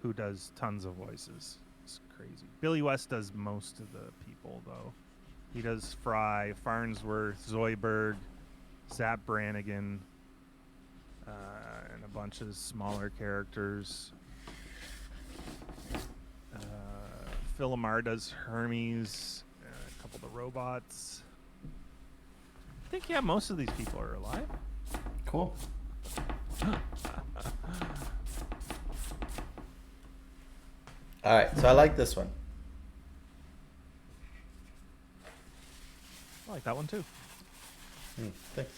who does tons of voices. It's crazy. Billy West does most of the people, though. He does Fry, Farnsworth, Zoidberg, Zap Brannigan, and a bunch of smaller characters. Phil Lamar does Hermes, a couple of the robots. I think, yeah, most of these people are alive. Cool. All right, so I like this one. I like that one too. Thanks.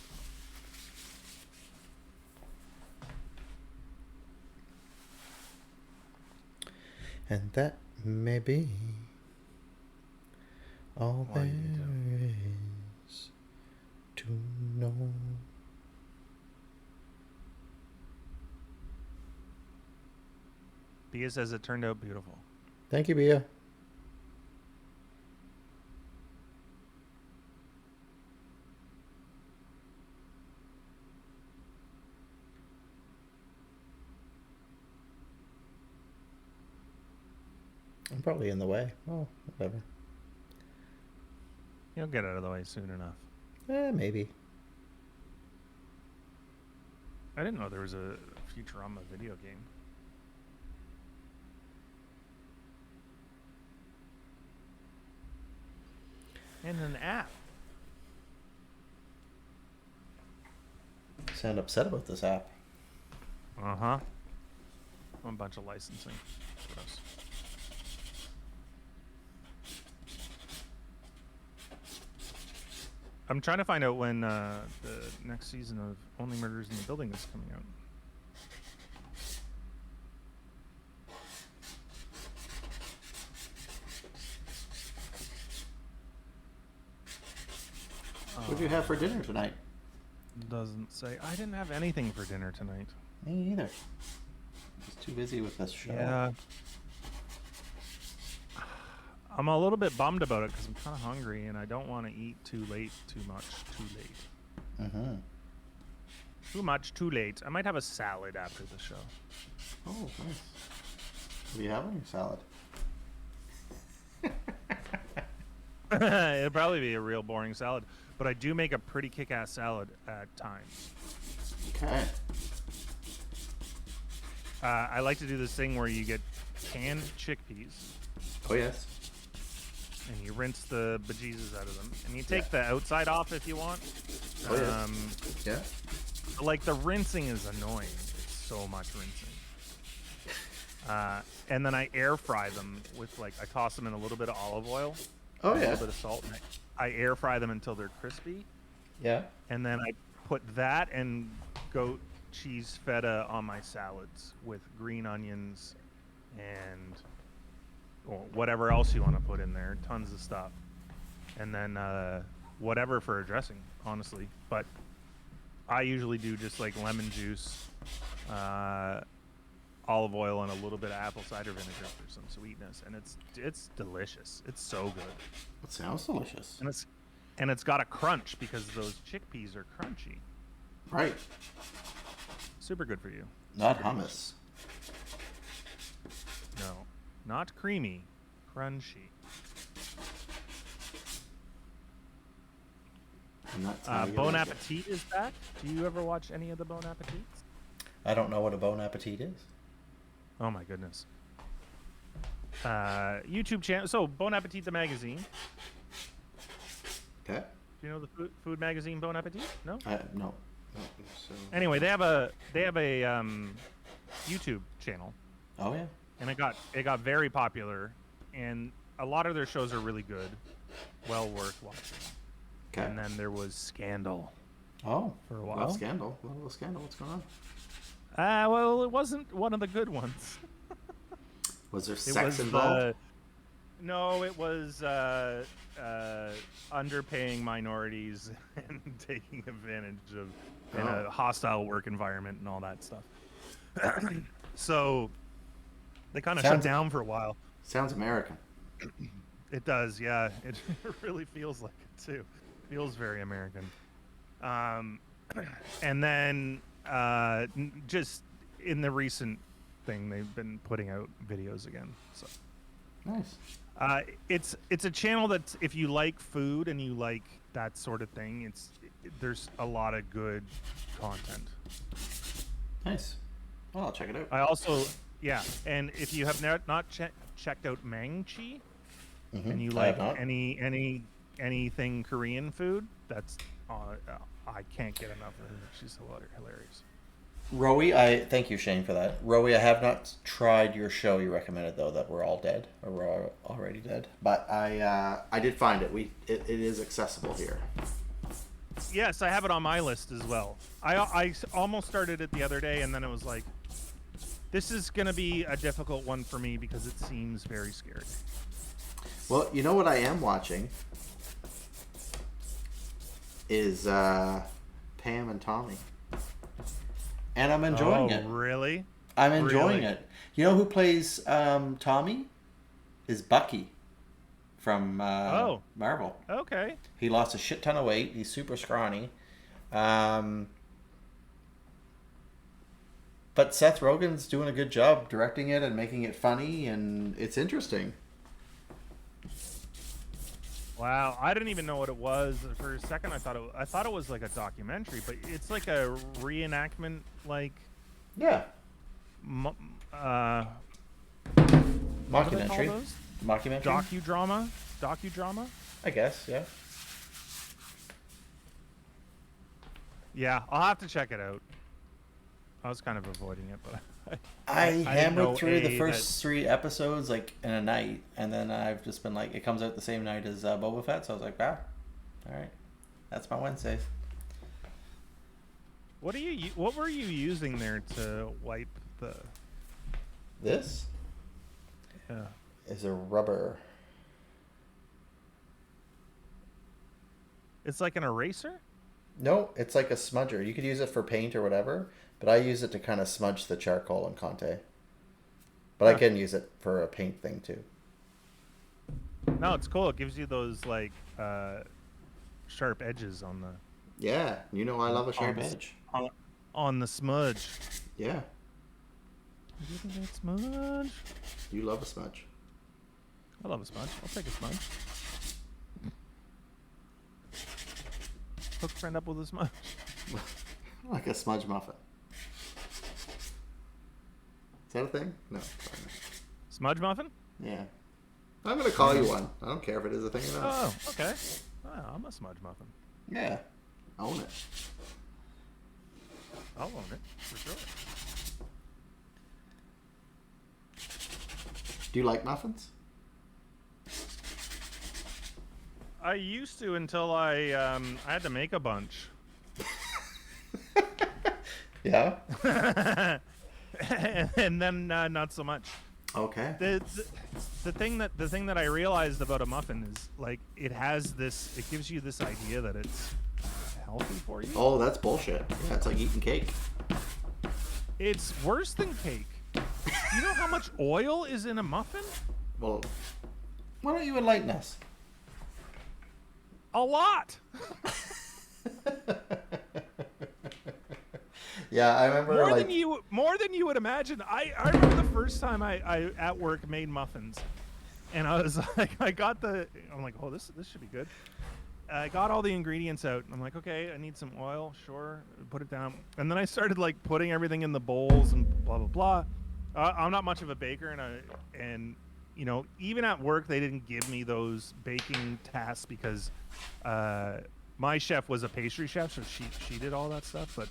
And that may be all Why there you is to know. Bia says it turned out beautiful. Thank you, Bia. I'm probably in the way. Oh, whatever. You'll get out of the way soon enough. Maybe. I didn't know there was a Futurama video game. And an app. Sound upset about this app. Uh-huh. A bunch of licensing. Gross. I'm trying to find out when the next season of Only Murders in the Building is coming out. What do you have for dinner tonight? Doesn't say. I didn't have anything for dinner tonight. Me either. Just too busy with this show. Yeah. I'm a little bit bummed about it because I'm kind of hungry and I don't want to eat too late, too much, too late. Mm-hmm. Too much, too late. I might have a salad after the show. Oh, nice. What do you have on your salad? It'd probably be a real boring salad, but I do make a pretty kick-ass salad at times. Okay. I like to do this thing where you get canned chickpeas Oh, yes. and you rinse the bejesus out of them, and you take the outside off if you want. Oh, yes. Yeah. Like, the rinsing is annoying. It's so much rinsing. And then I air fry them with, like, I toss them in a little bit of olive oil. Oh, A yeah. little bit of salt. And I air fry them until they're crispy. Yeah. And then I put that and goat cheese feta on my salads with green onions and whatever else you want to put in there. Tons of stuff. And then whatever for a dressing, honestly. But I usually do just like lemon juice, olive oil, and a little bit of apple cider vinegar for some sweetness. And it's delicious. It's so good. It sounds delicious. And it's got a crunch because those chickpeas are crunchy. Right. Super good for you. Not hummus. No, not creamy, crunchy. And that's how you Bon like it. Appetit is back. Do you ever watch any of the Bon Appetits? I don't know what a Bon Appetit is. Oh my goodness. YouTube channel. So Bon Appetit the magazine. Okay. Do you know the food magazine Bon Appetit? No. No. So... Anyway, they have a YouTube channel, Oh, yeah. and it got very popular, and a lot of their shows are really good, well worth watching. Okay. And then there was Scandal. Oh. For a while. Well, Scandal. A little Scandal. What's going on? Well, it wasn't one of the good ones. Was there It sex was involved? no, it was underpaying minorities and taking advantage of in a hostile work environment and all that stuff. So they kind of shut down for a while. Sounds American. It does, yeah. It really feels like it too. Feels very American. And then just in the recent thing, they've been putting out videos again. So Nice. It's a channel that if you like food and you like that sort of thing, there's a lot of good content. Nice. Well, I'll check it out. I also, yeah, and if you have not checked out Mangchi, and you like anything Korean food, that's I can't get enough of her. She's hilarious. Rowie, thank you, Shane, for that. Rowie, I have not tried your show you recommended though, that we're all dead or we're already dead. But I did find it. It is accessible here. Yes, I have it on my list as well. I almost started it the other day, and then it was like, this is gonna be a difficult one for me because it seems very scary. Well, you know what I am watching is Pam and Tommy. And I'm enjoying it. Really? I'm enjoying it. You know who plays Tommy? Is Bucky from Marvel. Okay. He lost a shit ton of weight. He's super scrawny. But Seth Rogen's doing a good job directing it and making it funny, and it's interesting. Wow, I didn't even know what it was. For a second, I thought it was like a documentary, but it's like a reenactment, like mockumentary, docudrama. I guess, yeah. Yeah, I'll have to check it out. I was kind of avoiding it, but I hammered through the first 3 episodes like in a night, and then I've just been like, it comes out the same night as Boba Fett, so I was like, all right, that's my Wednesdays. What were you using there to wipe the? This? Yeah. Is a rubber. It's like an eraser? No, it's like a smudger. You could use it for paint or whatever, but I use it to kind of smudge the charcoal and Conte. But I can use it for a paint thing too. No, it's cool. It gives you those like sharp edges on the. Yeah, you know I love a sharp edge. On the smudge. Yeah. You think that smudge? You love a smudge. I love a smudge. I'll take a smudge. Hook friend up with a smudge. Like a smudge muffin. Is that a thing? No. Smudge muffin? Yeah. I'm going to call you one. I don't care if it is a thing or not. Oh, okay. Oh, I'm a smudge muffin. Yeah. Own it. I'll own it, for sure. Do you like muffins? I used to until I had to make a bunch. Yeah. And then not so much. Okay. The thing that I realized about a muffin is like it gives you this idea that it's healthy for you. Oh, that's bullshit. Yeah, it's like eating cake. It's worse than cake. You know how much oil is in a muffin? Well, why don't you enlighten us? A lot. Yeah, I remember more than you would imagine. I remember the first time I at work made muffins, and I was like, I'm like, oh, this should be good. I got all the ingredients out. And I'm like, okay, I need some oil, sure, put it down. And then I started like putting everything in the bowls and blah blah blah. I'm not much of a baker, and you know, even at work they didn't give me those baking tasks because my chef was a pastry chef, so she did all that stuff. But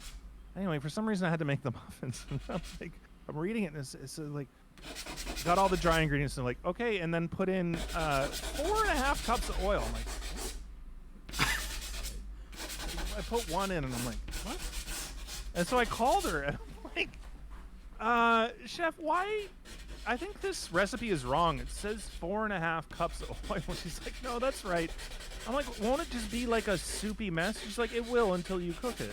anyway, for some reason I had to make the muffins. I'm reading it and it's like got all the dry ingredients and like, okay, and then put in 4.5 cups of oil. I'm like, what? I put one in and I'm like, what? And so I called her and I'm like, chef, why? I think this recipe is wrong. It says 4.5 cups of oil. She's like, no, that's right. I'm like, won't it just be like a soupy mess? She's like, it will until you cook it.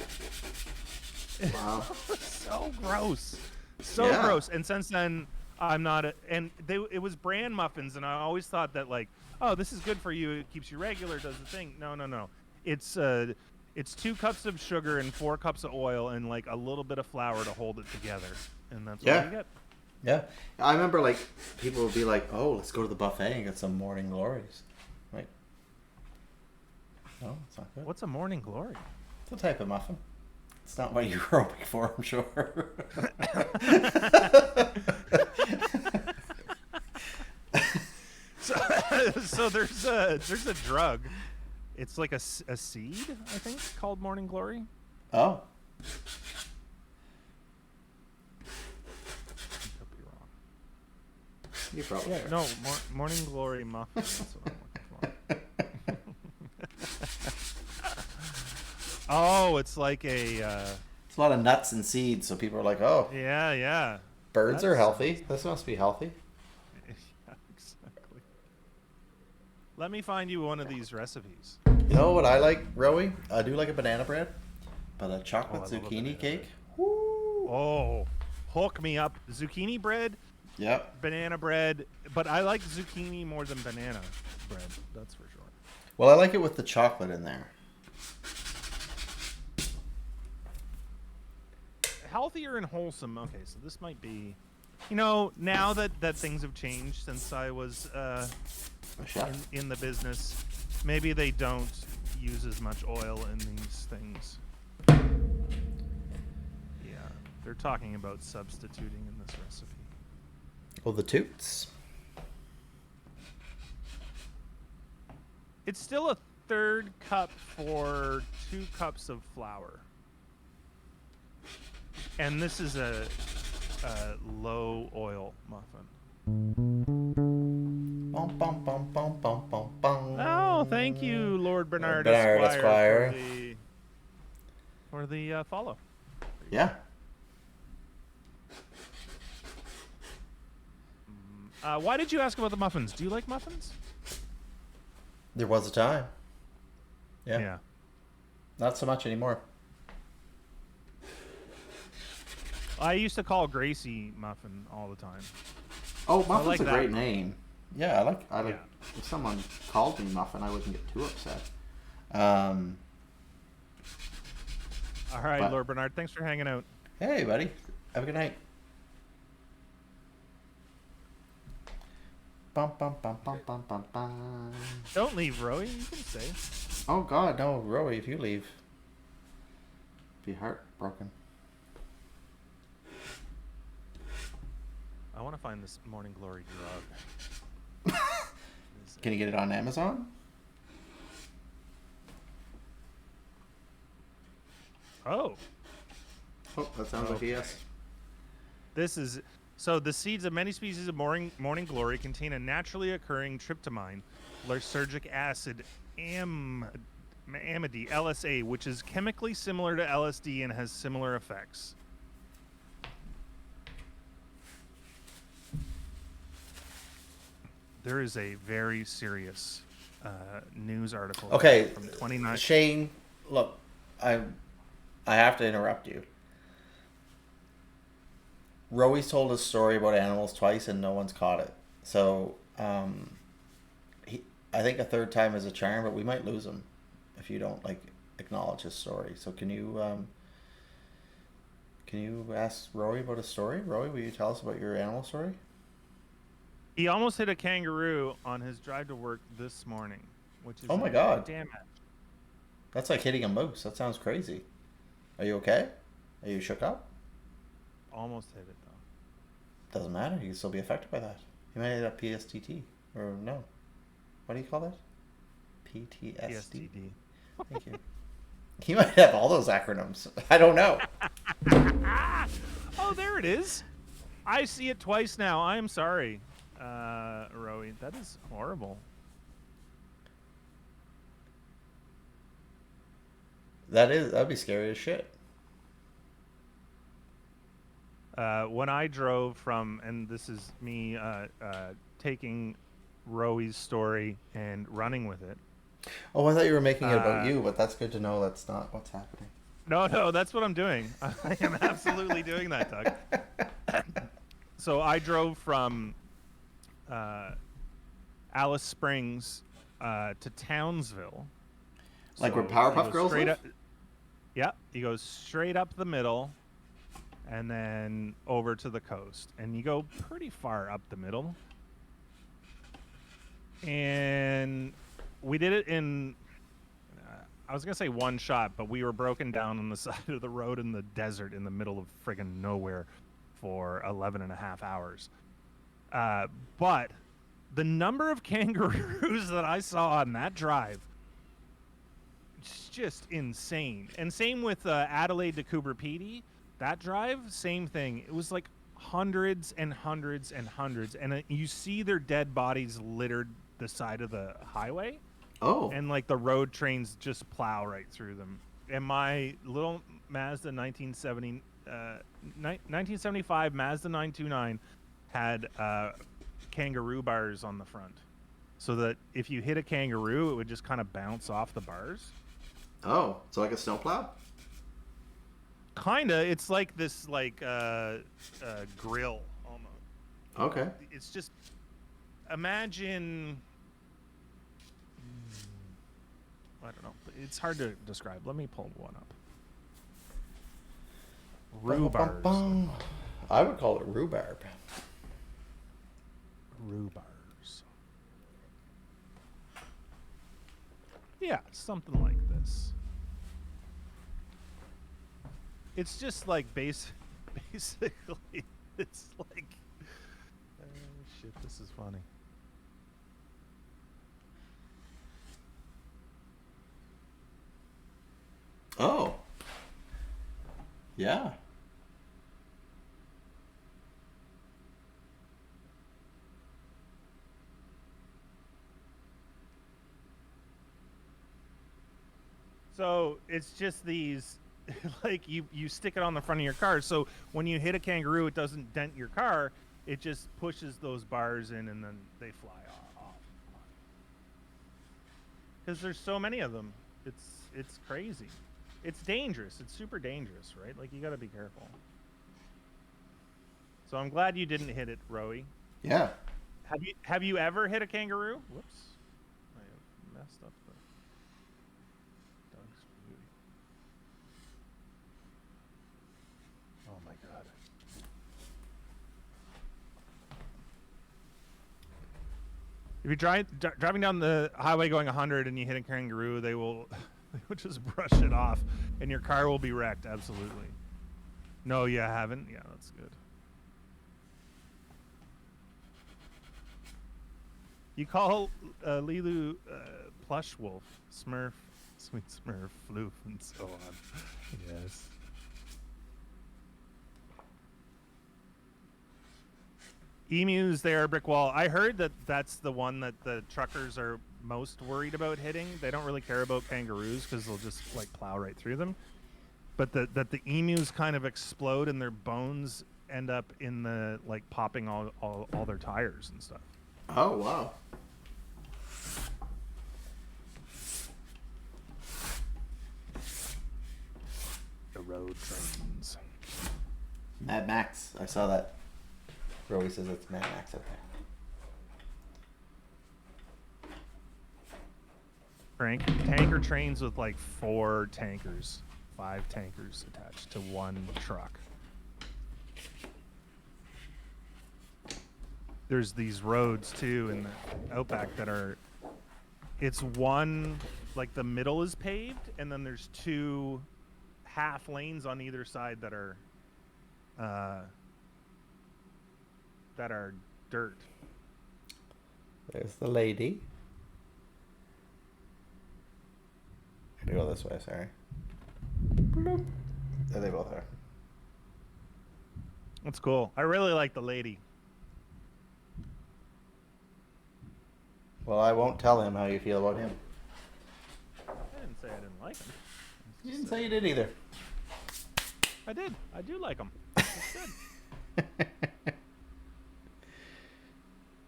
Wow. So gross. So gross. And since then, I'm not it was bran muffins, and I always thought that like, oh, this is good for you. It keeps you regular, does the thing. No. It's 2 cups of sugar and 4 cups of oil and like a little bit of flour to hold it together. And that's what you get. Yeah. I remember, like, people would be like, oh, let's go to the buffet and get some morning glories. Right? No, it's not good. What's a morning glory? It's a type of muffin. It's not what you were hoping for, I'm sure. So there's a drug. It's like a seed, I think, called morning glory. Oh. Could be wrong. You probably are. No, morning glory muffin. That's what I'm looking for. Oh, it's like a. It's a lot of nuts and seeds, so people are like, oh. Yeah. Birds are healthy. This must be healthy. Yeah, exactly. Let me find you one of these recipes. You know what I like, Rowie? I do like a banana bread, but a chocolate I love a zucchini banana cake. bread. Oh, hook me up. Zucchini bread, Yep. banana bread, but I like zucchini more than banana bread. That's for sure. Well, I like it with the chocolate in there. Healthier and wholesome. Okay, so this might be, now that things have changed since I was in the business, maybe they don't use as much oil in these things. Yeah, they're talking about substituting in this recipe. Oh, the toots. It's still a third cup for 2 cups of flour. And this is a low oil muffin. Bum, bum, bum, bum, bum, bum, bum. Oh, thank you, Lord Bernard, Esquire. For the follow. Yeah. Why did you ask about the muffins? Do you like muffins? There was a time. Yeah. Not so much anymore. I used to call Gracie muffin all the time. Oh, Muffin's like a great that. name. Yeah, I like. Yeah. If someone called me Muffin, I wouldn't get too upset. All right, But- Lord Bernard, thanks for hanging out. Hey, buddy. Have a good night. Bum, bum, bum, bum, bum, bum, bum. Don't leave, Roy. You can stay. Oh, God, no. Rowie, if you leave, be heartbroken. I want to find this morning glory drug. Can you get it on Amazon? Oh, Oh, that sounds like a yes. this is so. The seeds of many species of morning glory contain a naturally occurring tryptamine, lysergic acid, amide, LSA, which is chemically similar to LSD and has similar effects. There is a very serious news article. Okay, from 29. Shane, look, I have to interrupt you. Rowie's told a story about animals twice and no one's caught it. So, I think a third time is a charm, but we might lose him if you don't acknowledge his story. So can you ask Rowie about his story? Rowie, will you tell us about your animal story? He almost hit a kangaroo on his drive to work this morning, which is Oh my God. damn it. That's like hitting a moose. That sounds crazy. Are you okay? Are you shook up? Almost hit it though. Doesn't matter. You can still be affected by that. You might have PSTT. Or no. What do you call that? PTSD? PSTD. Thank you. He might have all those acronyms. I don't know. Oh, there it is. I see it twice now. I am sorry, Rowie. That is horrible. That'd be scary as shit. When I drove from, and this is me taking Rowie's story and running with it. Oh, I thought you were making it about you, but that's good to know that's not what's happening. No, that's what I'm doing. I am absolutely doing that, Doug. So I drove from Alice Springs to Townsville. Like where So Powerpuff he goes Girls straight live? up, yeah, he goes straight up the middle, and then over to the coast. And you go pretty far up the middle. And we did it in, I was going to say one shot, but we were broken down on the side of the road in the desert in the middle of friggin' nowhere for 11 and a half hours. But the number of kangaroos that I saw on that drive, it's just insane. And same with Adelaide to Coober Pedy. That drive, same thing. It was like hundreds and hundreds and hundreds. And you see their dead bodies littered the side of the highway. Oh. And like the road trains just plow right through them. And my little Mazda 1975 Mazda 929 had kangaroo bars on the front, so that if you hit a kangaroo, it would just kind of bounce off the bars. Oh, so like a snowplow? Kinda. It's like this grill almost. Okay. It's just, imagine, I don't know. It's hard to describe. Let me pull one up. Rhubars. I would call it rhubarb. Rhubars. Yeah, something like this. It's just like basically, it's like, shit, this is funny. Oh. Yeah. So it's just these, like you stick it on the front of your car. So when you hit a kangaroo, it doesn't dent your car. It just pushes those bars in, and then they fly off. Because there's so many of them. It's crazy. It's dangerous. It's super dangerous, right? Like, you got to be careful. So I'm glad you didn't hit it, Roey. Yeah. Have you ever hit a kangaroo? Whoops. I messed up the Doug's beauty. Oh my god. If you're driving down the highway going 100 and you hit a kangaroo, they will just brush it off, and your car will be wrecked. Absolutely. No, you haven't? Yeah, that's good. You call Lilu Plush Wolf, Smurf, Sweet Smurf, Floof, and so on. Yes. Emus there, brick wall. I heard that that's the one that the truckers are most worried about hitting. They don't really care about kangaroos because they'll just like plow right through them. But that the emus kind of explode and their bones end up in the, like, popping all their tires and stuff. Oh, wow. The road trains. Mad Max. I saw that. Roey says it's Mad Max up there. Tanker trains with like 5 tankers attached to one truck. There's these roads too in the Outback that are, it's one, like the middle is paved, and then there's 2 half lanes on either side that are dirt. There's the lady. I gotta go this way, sorry. Bloop. There they both are. That's cool. I really like the lady. Well, I won't tell him how you feel about him. I didn't say I didn't like him. You didn't say you did either. I did. I do like him. That's good.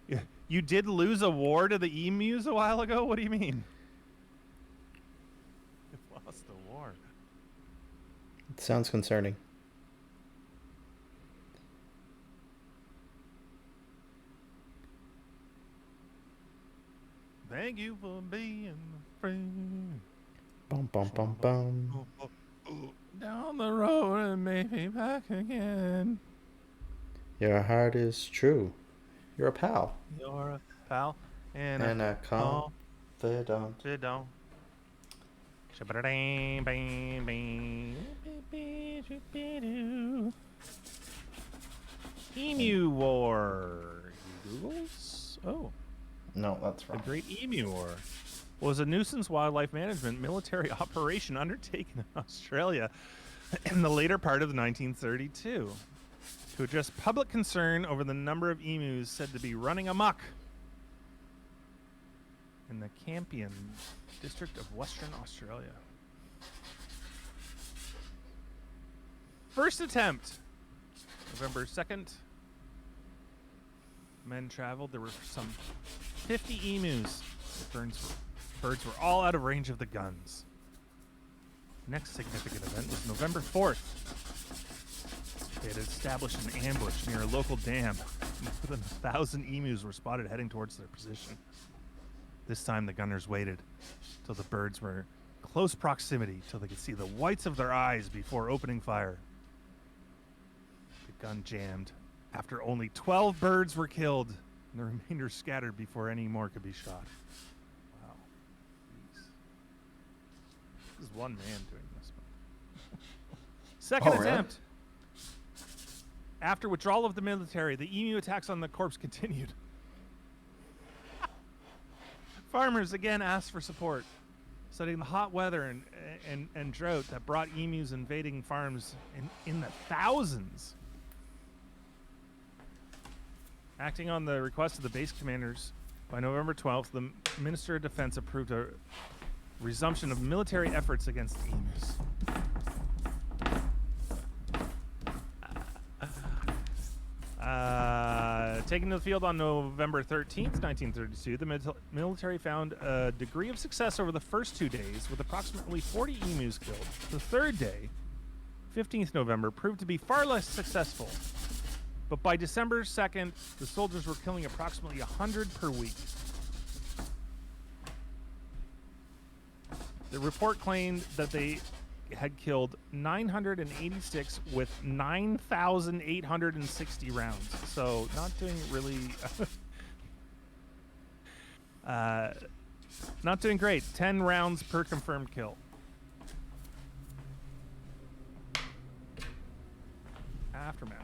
Yeah. You did lose a war to the emus a while ago? What do you mean? You lost a war. It sounds concerning. Thank you for being a friend. Bum bum bum bum. Down the road and maybe back again. Your heart is true. You're a pal. You're a pal and A confidant. confidant. Emu War. Googles? Oh. No, that's wrong. The Great Emu War was a nuisance wildlife management military operation undertaken in Australia in the later part of 1932 to address public concern over the number of emus said to be running amok in the Campion district of Western Australia. First attempt, November 2nd. Men traveled. There were some 50 emus. The birds were all out of range of the guns. Next significant event was November 4th. They had established an ambush near a local dam. More than 1,000 emus were spotted heading towards their position. This time the gunners waited till the birds were in close proximity till they could see the whites of their eyes before opening fire. The gun jammed after only 12 birds were killed and the remainder scattered before any more could be shot. Wow. Jeez. This is one man doing this. Second attempt. Really? After withdrawal of the military, the emu attacks on the corpse continued. Farmers again asked for support, citing the hot weather and drought that brought emus invading farms in the thousands. Acting on the request of the base commanders, by November 12th, the Minister of Defense approved a resumption of military efforts against emus. Taken to the field on November 13th, 1932, the military found a degree of success over the first 2 days, with approximately 40 emus killed. The third day, 15th November, proved to be far less successful. But by December 2nd, the soldiers were killing approximately 100 per week. The report claimed that they had killed 986 with 9,860 rounds. So not doing really, not doing great. 10 rounds per confirmed kill. Aftermath.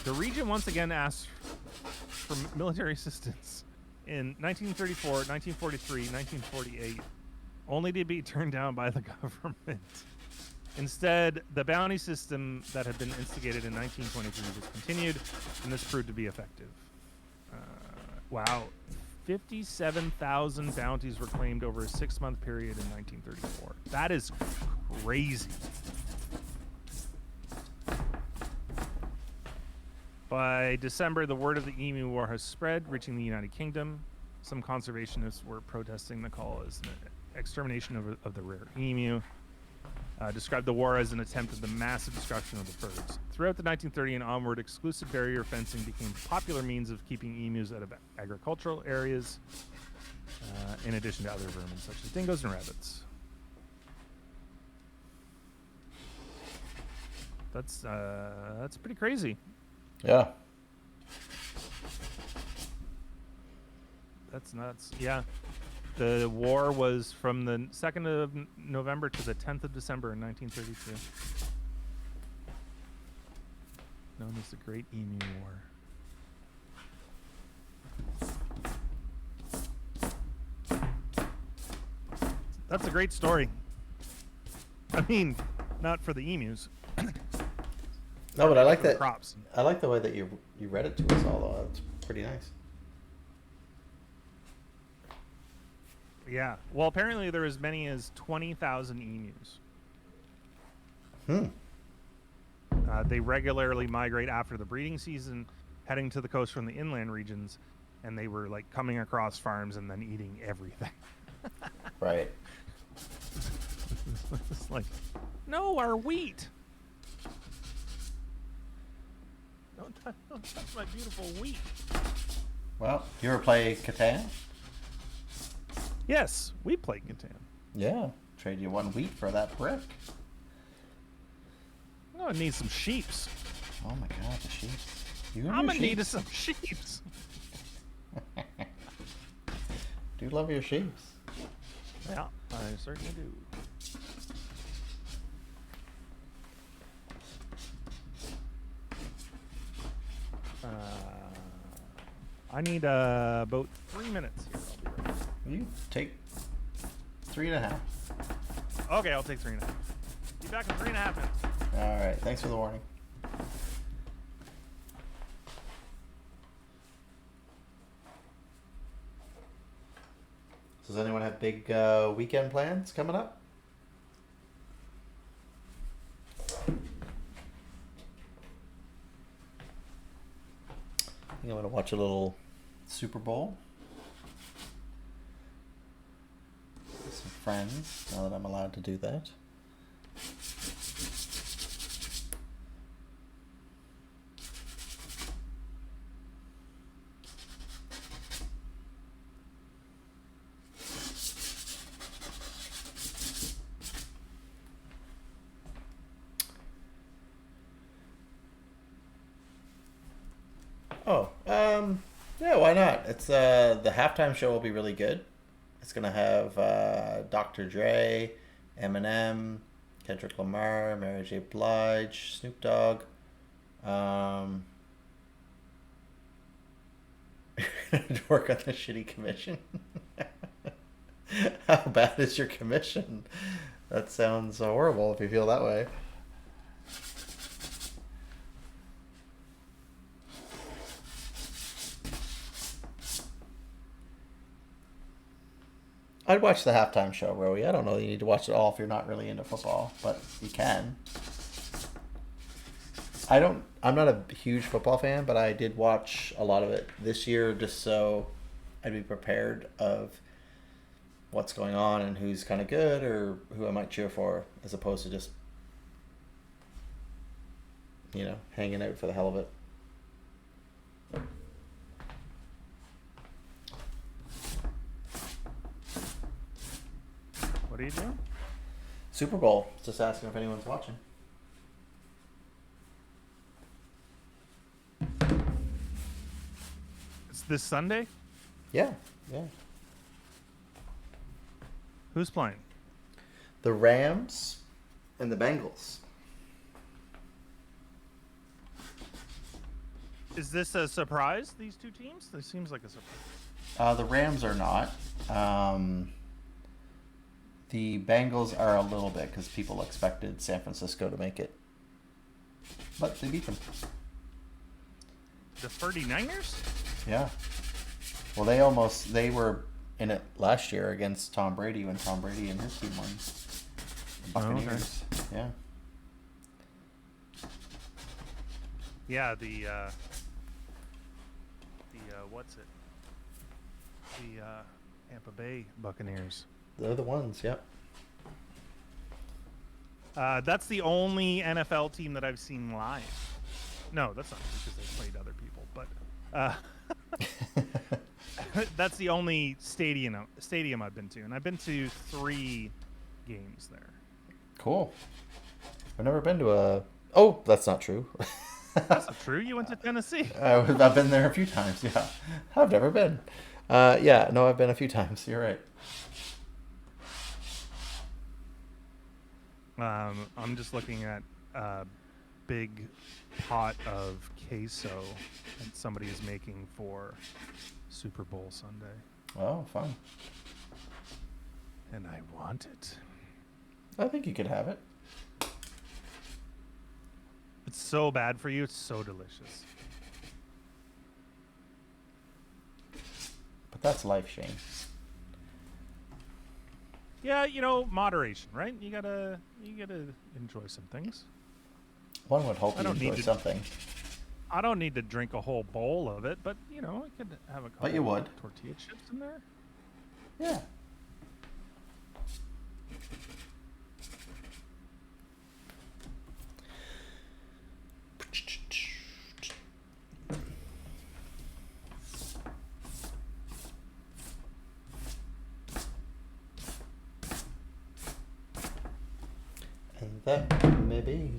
The region once again asked for military assistance in 1934, 1943, 1948, only to be turned down by the government. Instead, the bounty system that had been instigated in 1923 was continued, and this proved to be effective. Wow. 57,000 bounties were claimed over a 6-month period in 1934. That is crazy. By December, the word of the Emu War has spread, reaching the United Kingdom. Some conservationists were protesting the call as an extermination of the rare emu. Described the war as an attempt at the massive destruction of the birds. Throughout the 1930s and onward, exclusive barrier fencing became a popular means of keeping emus out of agricultural areas, in addition to other vermin such as dingoes and rabbits. That's pretty crazy. Yeah. That's nuts. Yeah. The war was from the 2nd of November to the 10th of December in 1932. Known as the Great Emu War. That's a great story. I mean, not for the emus. No, but I like that. Crops. I like the way that you read it to us all, though. It's pretty nice. Yeah. Well, apparently there are as many as 20,000 emus. They regularly migrate after the breeding season, heading to the coast from the inland regions, and they were like coming across farms and then eating everything. Right. It's like, no, our wheat. Don't touch my beautiful wheat. Well, you ever play Catan? Yes, we played Catan. Yeah. Trade you 1 wheat for that brick. Oh, it needs some sheeps. Oh my god, the sheep. You and I'm your in need sheep. of some sheeps. Do love your sheeps. Yeah, I certainly do. I need about 3 minutes here. I'll be right back. You take 3.5. Okay, I'll take 3.5. Be back in 3.5 minutes. All right. Thanks for the warning. Does anyone have big weekend plans coming up? I think I'm going to watch a little Super Bowl with some friends, now that I'm allowed to do that. Oh, yeah, why not? It's the halftime show will be really good. It's gonna have Dr. Dre, Eminem, Kendrick Lamar, Mary J. Blige, Snoop Dogg. To work on the shitty commission. How bad is your commission? That sounds horrible if you feel that way. I'd watch the halftime show, Rowie. I don't know that you need to watch it all if you're not really into football, but you can. I'm not a huge football fan, but I did watch a lot of it this year just so I'd be prepared of what's going on and who's kind of good or who I might cheer for, as opposed to just, hanging out for the hell of it. What are you doing? Super Bowl. Just asking if anyone's watching. It's this Sunday? Yeah. Who's playing? The Rams and the Bengals. Is this a surprise, these two teams? This seems like a surprise. The Rams are not. The Bengals are a little bit because people expected San Francisco to make it. But they beat them. The 39ers? Yeah. Well, they were in it last year against Tom Brady when Tom Brady and his team won. The Buccaneers. Oh, okay. Yeah. Yeah, the what's it? The Tampa Bay Buccaneers. They're the ones, yep. That's the only NFL team that I've seen live. No, that's not true because they played other people, but that's the only stadium I've been to, and I've been to 3 games there. Cool. I've never been to a... Oh, that's not true. That's not true. You went to Tennessee. I've been there a few times, yeah. I've never been. Yeah, no, I've been a few times. You're right. I'm just looking at a big pot of queso that somebody is making for Super Bowl Sunday. Oh, fun. And I want it. I think you could have it. It's so bad for you. It's so delicious. But that's life, Shane. Yeah, moderation, right? You gotta enjoy some things. One would hope you enjoy something. I don't need to drink a whole bowl of it, but I could have a couple But you would. tortilla chips in there. Yeah. that may be.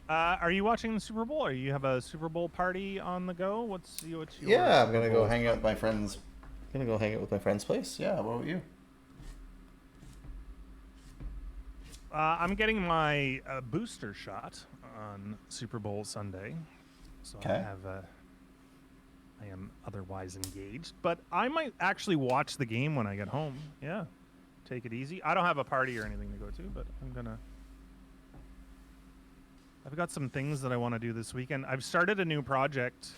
Are you watching the Super Bowl? Or you have a Super Bowl party on the go? What's your Yeah, I'm Super gonna go Bowl hang out with my Sunday friends. like? Gonna go hang out with my friend's place. Yeah, what about you? I'm getting my booster shot on Super Bowl Sunday, so Okay. I am otherwise engaged. But I might actually watch the game when I get home. Yeah, take it easy. I don't have a party or anything to go to, but I've got some things that I want to do this weekend. I've started a new project,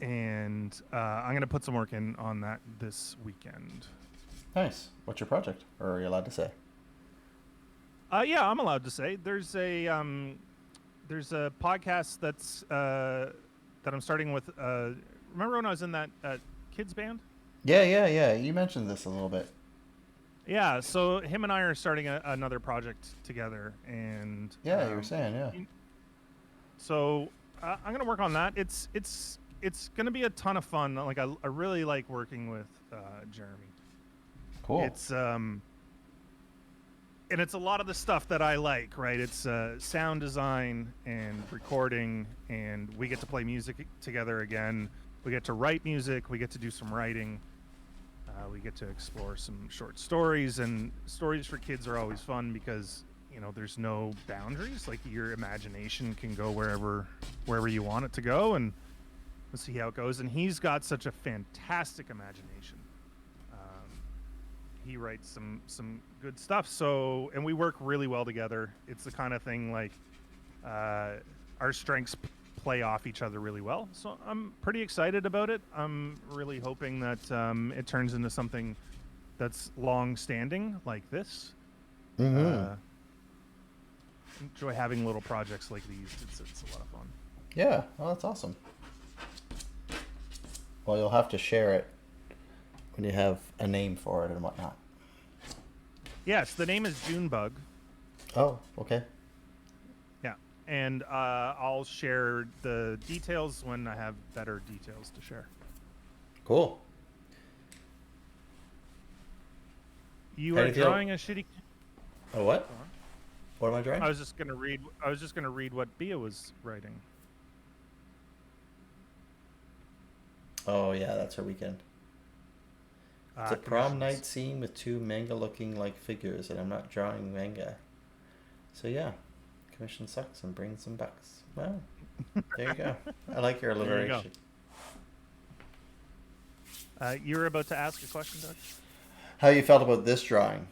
and I'm gonna put some work in on that this weekend. Nice. What's your project? Or are you allowed to say? Yeah, I'm allowed to say there's a podcast that I'm starting with. Remember when I was in that kids band? Yeah. You mentioned this a little bit. Yeah, so him and I are starting another project together, and Yeah, you were saying, yeah. so I'm gonna work on that. It's gonna be a ton of fun. Like I really like working with Jeremy. Cool. It's and it's a lot of the stuff that I like, right? It's sound design and recording, and we get to play music together again. We get to write music. We get to do some writing. We get to explore some short stories, and stories for kids are always fun because there's no boundaries. Like your imagination can go wherever you want it to go, and we'll see how it goes. And he's got such a fantastic imagination. He writes some good stuff. So, and we work really well together. It's the kind of thing like our strengths play off each other really well. So I'm pretty excited about it. I'm really hoping that it turns into something that's long-standing like this. Mm-hmm. Enjoy having little projects like these. It's a lot of fun. Yeah, well, that's awesome. Well, you'll have to share it when you have a name for it and whatnot. Yes, the name is Junebug. Oh, okay. Yeah, and I'll share the details when I have better details to share. Cool. You How are do you feel? drawing a shitty. Oh, what? What am I drawing? I was just gonna read what Bia was writing. Oh, yeah, that's her weekend. It's a prom night scene with two manga-looking like figures, and I'm not drawing manga. So yeah, commission sucks and bring some bucks. Well, there you go. I like your alliteration. You were about to ask a question, Doug? How you felt about this drawing?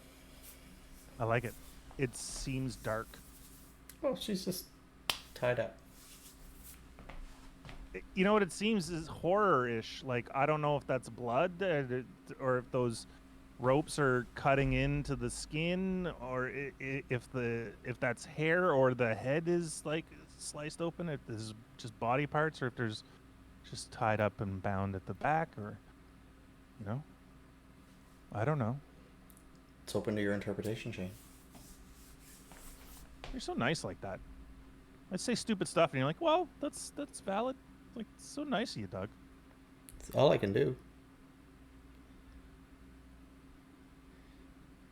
I like it. It seems dark. Well, she's just tied up. You know what it seems is horror-ish. Like I don't know if that's blood or if those ropes are cutting into the skin, or if that's hair, or the head is like sliced open. If this is just body parts, or if there's just tied up and bound at the back, or I don't know. It's open to your interpretation, Shane. You're so nice like that. I say stupid stuff, and you're like, "Well, that's valid." Like, it's so nice of you, Doug. It's all I can do.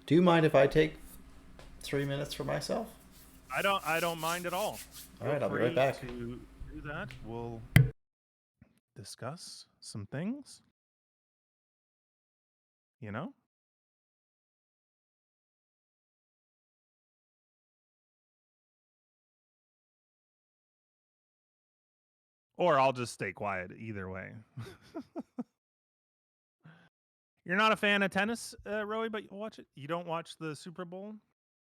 Do you mind if I take 3 minutes for myself? I don't mind at all. All right, I'll be right back. To do that, we'll discuss some things. Or I'll just stay quiet either way. You're not a fan of tennis, Roey, but you watch it. You don't watch the Super Bowl?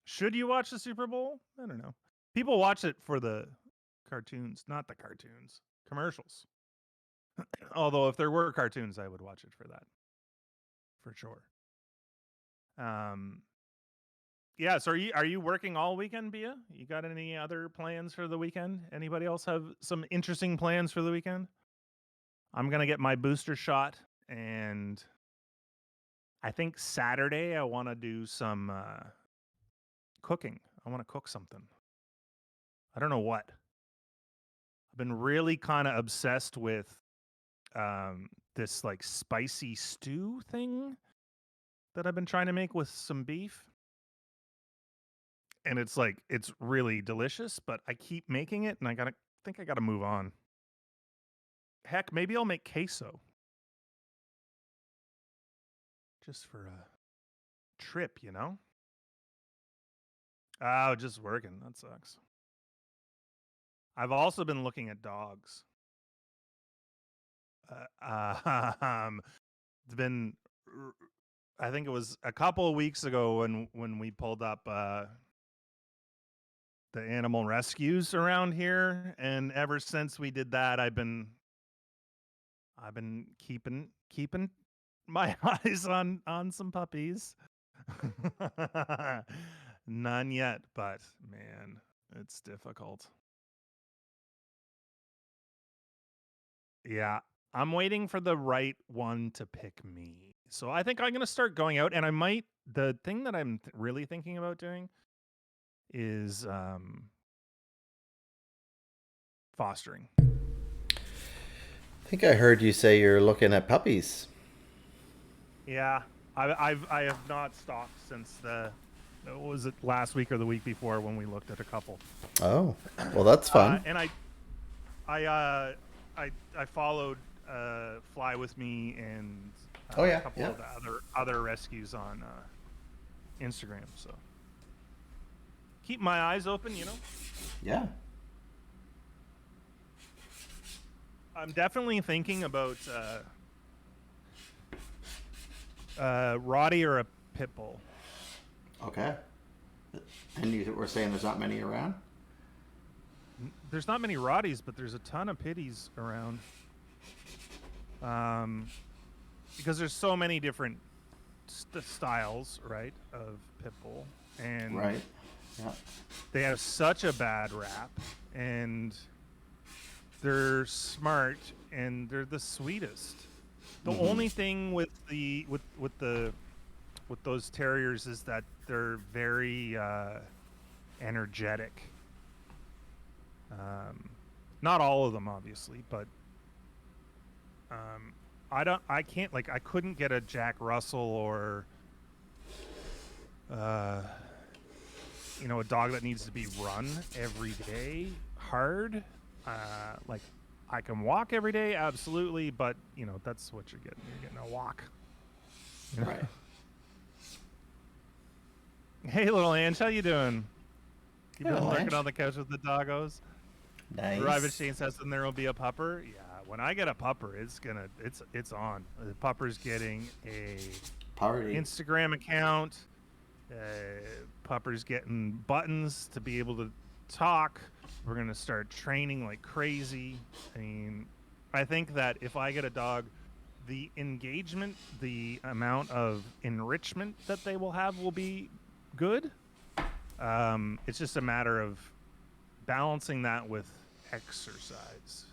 Should you watch the Super Bowl? I don't know. People watch it for the cartoons, not the cartoons. Commercials. Although if there were cartoons, I would watch it for that. For sure. Yeah, so are you working all weekend, Bia? You got any other plans for the weekend? Anybody else have some interesting plans for the weekend? I'm going to get my booster shot, and I think Saturday I want to do some cooking. I want to cook something. I don't know what. I've been really kind of obsessed with this like spicy stew thing that I've been trying to make with some beef. And it's really delicious, but I keep making it and I think I gotta move on. Heck, maybe I'll make queso. Just for a trip, you know? Oh, just working. That sucks. I've also been looking at dogs. It's been, I think it was a couple of weeks ago when we pulled up the animal rescues around here, and ever since we did that, I've been keeping my eyes on some puppies. None yet, but man, it's difficult. Yeah, I'm waiting for the right one to pick me. So I think I'm going to start going out, and the thing that I'm really thinking about doing is fostering. I think I heard you say you're looking at puppies. Yeah, I have not stopped since was it last week or the week before when we looked at a couple. Oh, well, that's fun. And I followed Fly With Me and a couple of the other rescues on Instagram. So keep my eyes open, you know. Yeah. I'm definitely thinking about Roddy or a pit bull. Okay. And you were saying there's not many around? There's not many Roddies, but there's a ton of pitties around. Because there's so many different styles, right, of pit bull, and right, yeah, they have such a bad rap, and they're smart and they're the sweetest. The only thing with those terriers is that they're very energetic. Not all of them, obviously, but I couldn't get a Jack Russell or a dog that needs to be run every day hard. Like I can walk every day, absolutely, but that's what you're getting. You're getting a walk. Right. Hey, little Ange, how you doing? You been lurking Ange. on the couch with the doggos? Nice. Ryder Shane says, and there will be a pupper. Yeah, when I get a pupper, it's on. The pupper's getting a party Instagram account. Pupper's getting buttons to be able to talk. We're gonna start training like crazy. I mean, I think that if I get a dog, the engagement, the amount of enrichment that they will have will be good. It's just a matter of balancing that with exercise.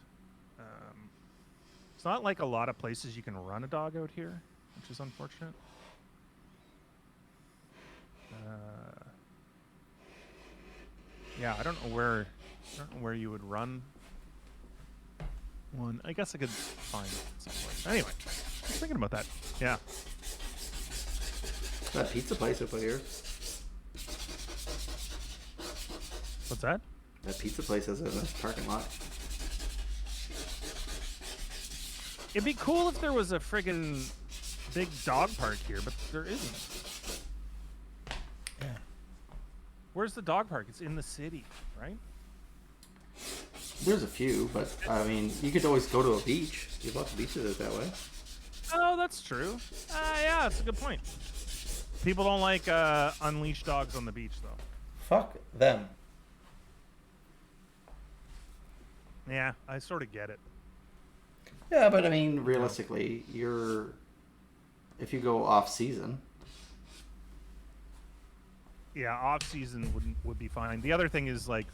It's not like a lot of places you can run a dog out here, which is unfortunate. Yeah, I don't know where you would run one. I guess I could find somewhere. Anyway, I was thinking about that. Yeah. That pizza place up here. What's that? That pizza place is in the parking lot. It'd be cool if there was a friggin' big dog park here, but there isn't. Yeah. Where's the dog park? It's in the city, right? There's a few, but I mean, you could always go to a beach. You have lots of beaches out that way. Oh, that's true. Yeah, that's a good point. People don't like unleashed dogs on the beach, though. Fuck them. Yeah, I sort of get it. Yeah, but I mean, realistically, if you go off season. Yeah, off season would be fine. The other thing is, like,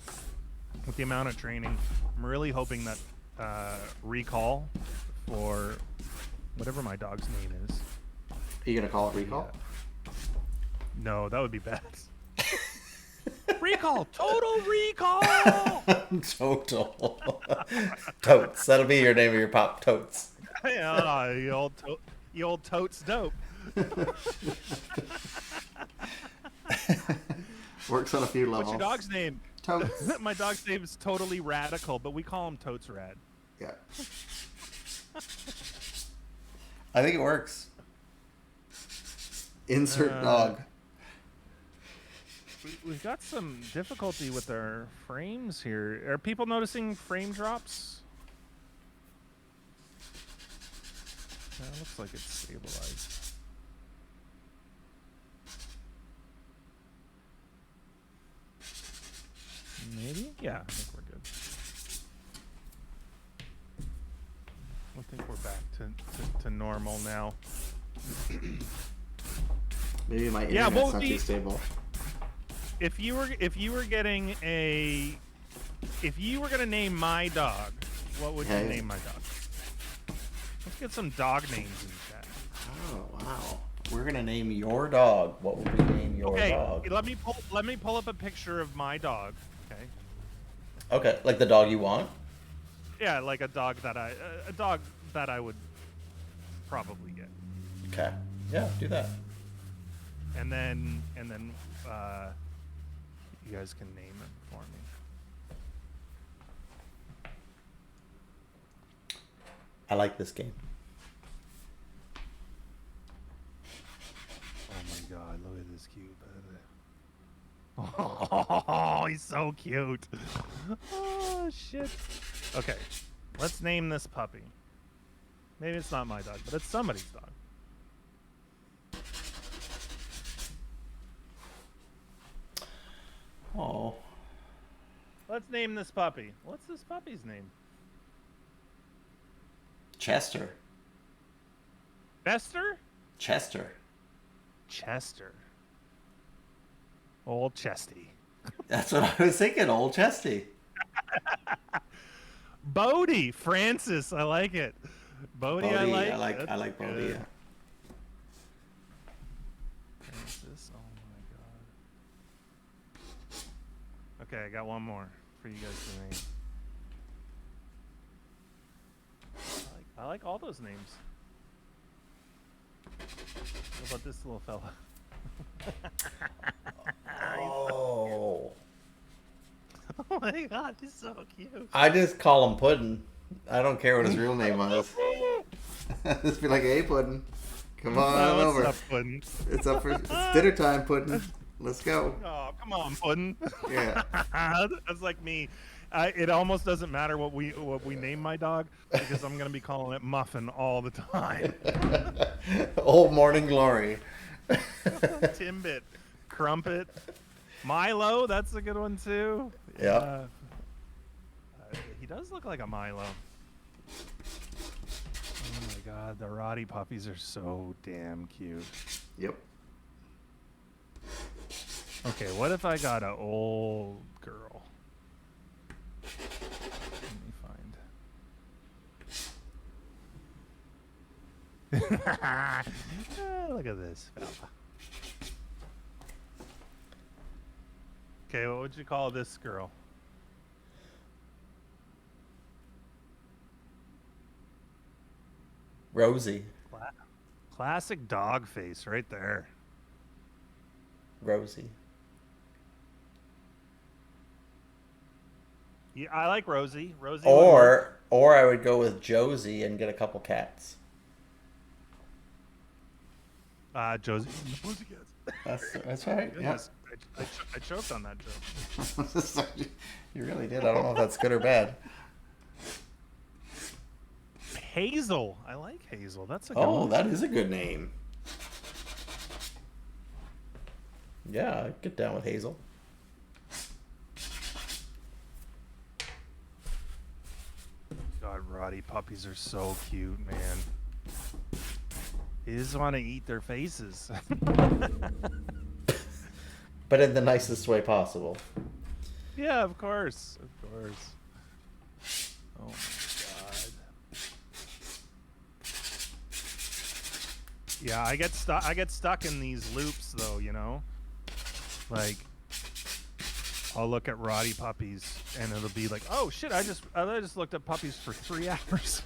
with the amount of training, I'm really hoping that recall for whatever my dog's name is. Are you gonna call it recall? No, that would be bad. Recall! Total recall! Total. Totes. That'll be your name of your pup. Totes. Yeah, you old totes dope. Works on a few levels. What's your dog's name? Totes. My dog's name is totally radical, but we call him Totes Rad. Yeah. I think it works. Insert dog. We've got some difficulty with our frames here. Are people noticing frame drops? It looks like it's stabilized. Maybe? Yeah, I think we're good. I think we're back to normal now. Maybe my internet's not too stable. If you were gonna name my dog, what would you name my dog? Let's get some dog names in chat. Oh wow. We're gonna name your dog. What would we name your dog? Okay, let me pull up a picture of my dog. Okay. Okay, like the dog you want? Yeah, like a dog that I would probably get. Okay. Yeah, do that. And then you guys can name it for me. I like this game. Oh my god, look at this cute baby. Oh, he's so cute. Oh shit. Okay, let's name this puppy. Maybe it's not my dog, but it's somebody's dog. Oh. Let's name this puppy. What's this puppy's name? Chester. Bester? Chester. Chester. Old Chesty. That's what I was thinking, old Chesty. Bodie. Francis. I like it. Bodie, I like Bodie, yeah. Francis. Oh my god. Okay, I got one more for you guys to name. I like all those names. What about this little fella? Oh. Oh my god, he's so cute. I just call him Puddin'. I don't care what his real name was. Just be like, hey, Puddin'. Come on over. What's up, Puddin'? It's dinner time, Puddin'. Let's go. Oh, come on, Puddin'. Yeah. That's like me. It almost doesn't matter what we name my dog because I'm gonna be calling it Muffin all the time. Old Morning Glory. Timbit, Crumpet, Milo. That's a good one too. Yeah. He does look like a Milo. Oh my god, the Roddy puppies are so damn cute. Yep. Okay, what if I got an old girl? Let me find. Look at this fella. Okay, what would you call this girl? Rosie. Classic dog face right there. Rosie. Yeah, I like Rosie. Rosie. Or I would go with Josie and get a couple cats. Josie and the Pussycats. That's right. Goodness, yeah. I choked on that joke. You really did. I don't know if that's good or bad. Hazel. I like Hazel. That's a good one. one. That is a good name. Yeah, I'd get down with Hazel. God, Roddy puppies are so cute, man. You just want to eat their faces. But in the nicest way possible. Yeah, of course. Of course. Oh my god. Yeah, I get stuck in these loops though, you know? Like I'll look at Roddy puppies and it'll be like, "Oh shit, I just looked at puppies for 3 hours."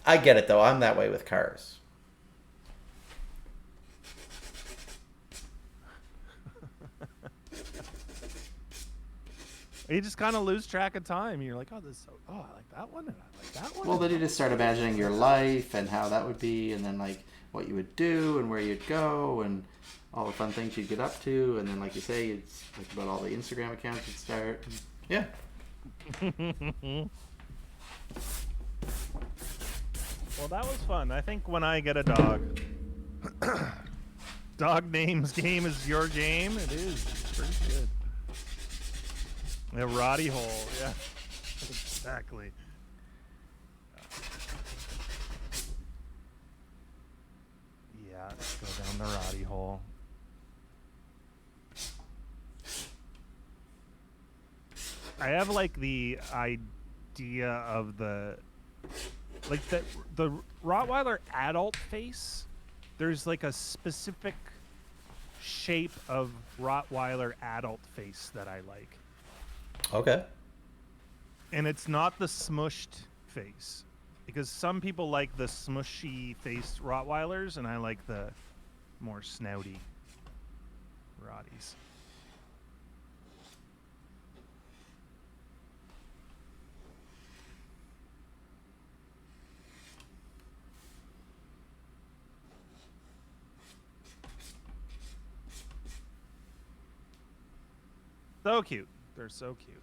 I get it though. I'm that way with cars. You just kind of lose track of time. You're like, oh, this. Oh, I like that one, and I like that one. Well, then you just start imagining your life and how that would be, and then like what you would do and where you'd go and all the fun things you'd get up to, and then like you say, it's like about all the Instagram accounts you'd start. Yeah. Well, that was fun. I think when I get a dog, dog names game is your game. It is. It's pretty good. A Roddy hole, yeah. Exactly. Yeah, let's go down the Roddy hole. I have like the idea of the Rottweiler adult face. There's like a specific shape of Rottweiler adult face that I like. Okay. And it's not the smushed face, because some people like the smushy faced Rottweilers, and I like the more snouty Rotties. So cute. They're so cute.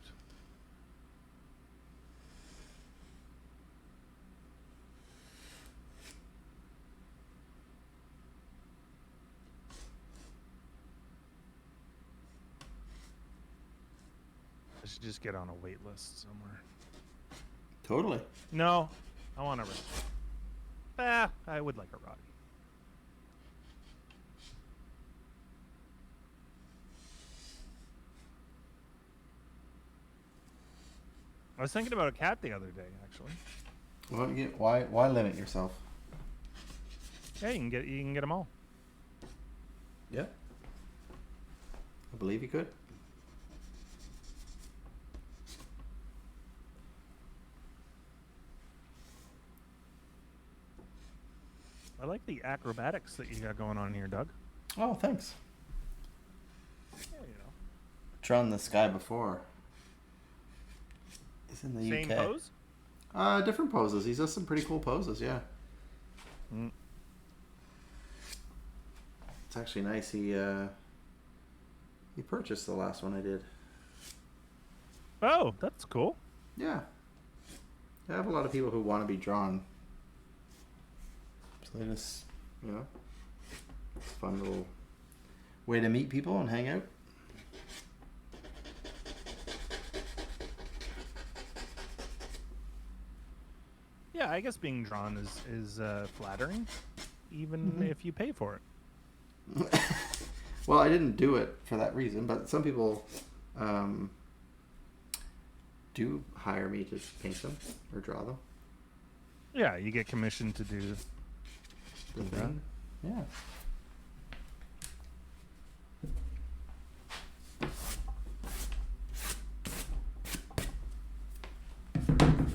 I should just get on a wait list somewhere. Totally. No, I want a I would like a Roddy. I was thinking about a cat the other day, actually. Well, why limit yourself? Yeah, you can get them all. Yeah. I believe you could. I like the acrobatics that you got going on here, Doug. Oh, thanks. Yeah, you know. Drawn this guy before. He's in the Same UK. pose? Different poses. He's does some pretty cool poses, yeah. Mm. It's actually nice. He purchased the last one I did. Oh, that's cool. Yeah. I have a lot of people who want to be drawn. So they just, it's a fun little way to meet people and hang out. Yeah, I guess being drawn is flattering, even if you pay for it. Well, I didn't do it for that reason, but some people do hire me to paint them or draw them. Yeah, you get commissioned to do The thing. Yeah.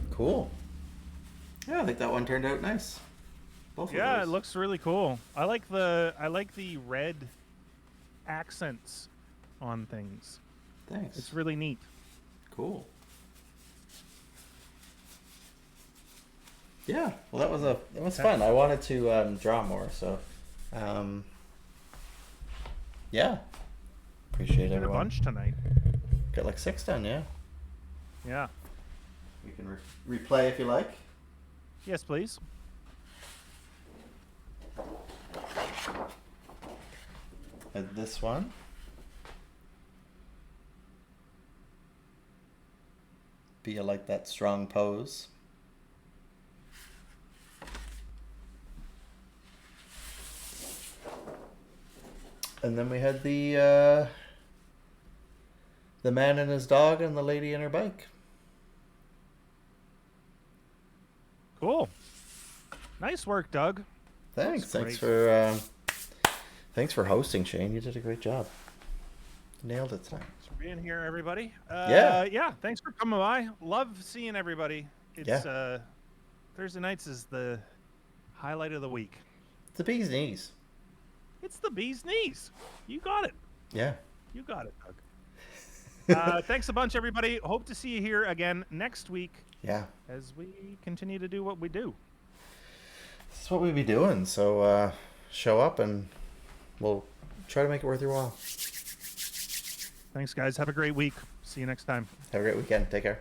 Cool. Yeah, I think that one turned out nice. Both Yeah, of it those. looks really cool. I like the red accents on things. Thanks. It's really neat. Cool. Yeah, well, it was fun. I wanted to draw more, so yeah. Appreciate Did a everyone. bunch tonight. Got like 6 done, yeah. Yeah. You can replay if you like. Yes, please. And this one. Be a, like that strong pose. And then we had the man and his dog and the lady and her bike. Cool. Nice work, Doug. Thanks. That's Thanks for hosting, Shane. You did a great job. Nailed it tonight. Thanks for being here, everybody. Yeah. Yeah. Thanks for coming by. Love seeing everybody. It's Thursday nights is the highlight of the week. It's the bee's knees. It's the bee's knees. You got it. Yeah. You got it, Doug. Thanks a bunch, everybody. Hope to see you here again next week. Yeah. As we continue to do what we do. This is what we be doing. So show up and we'll try to make it worth your while. Thanks, guys. Have a great week. See you next time. Have a great weekend. Take care.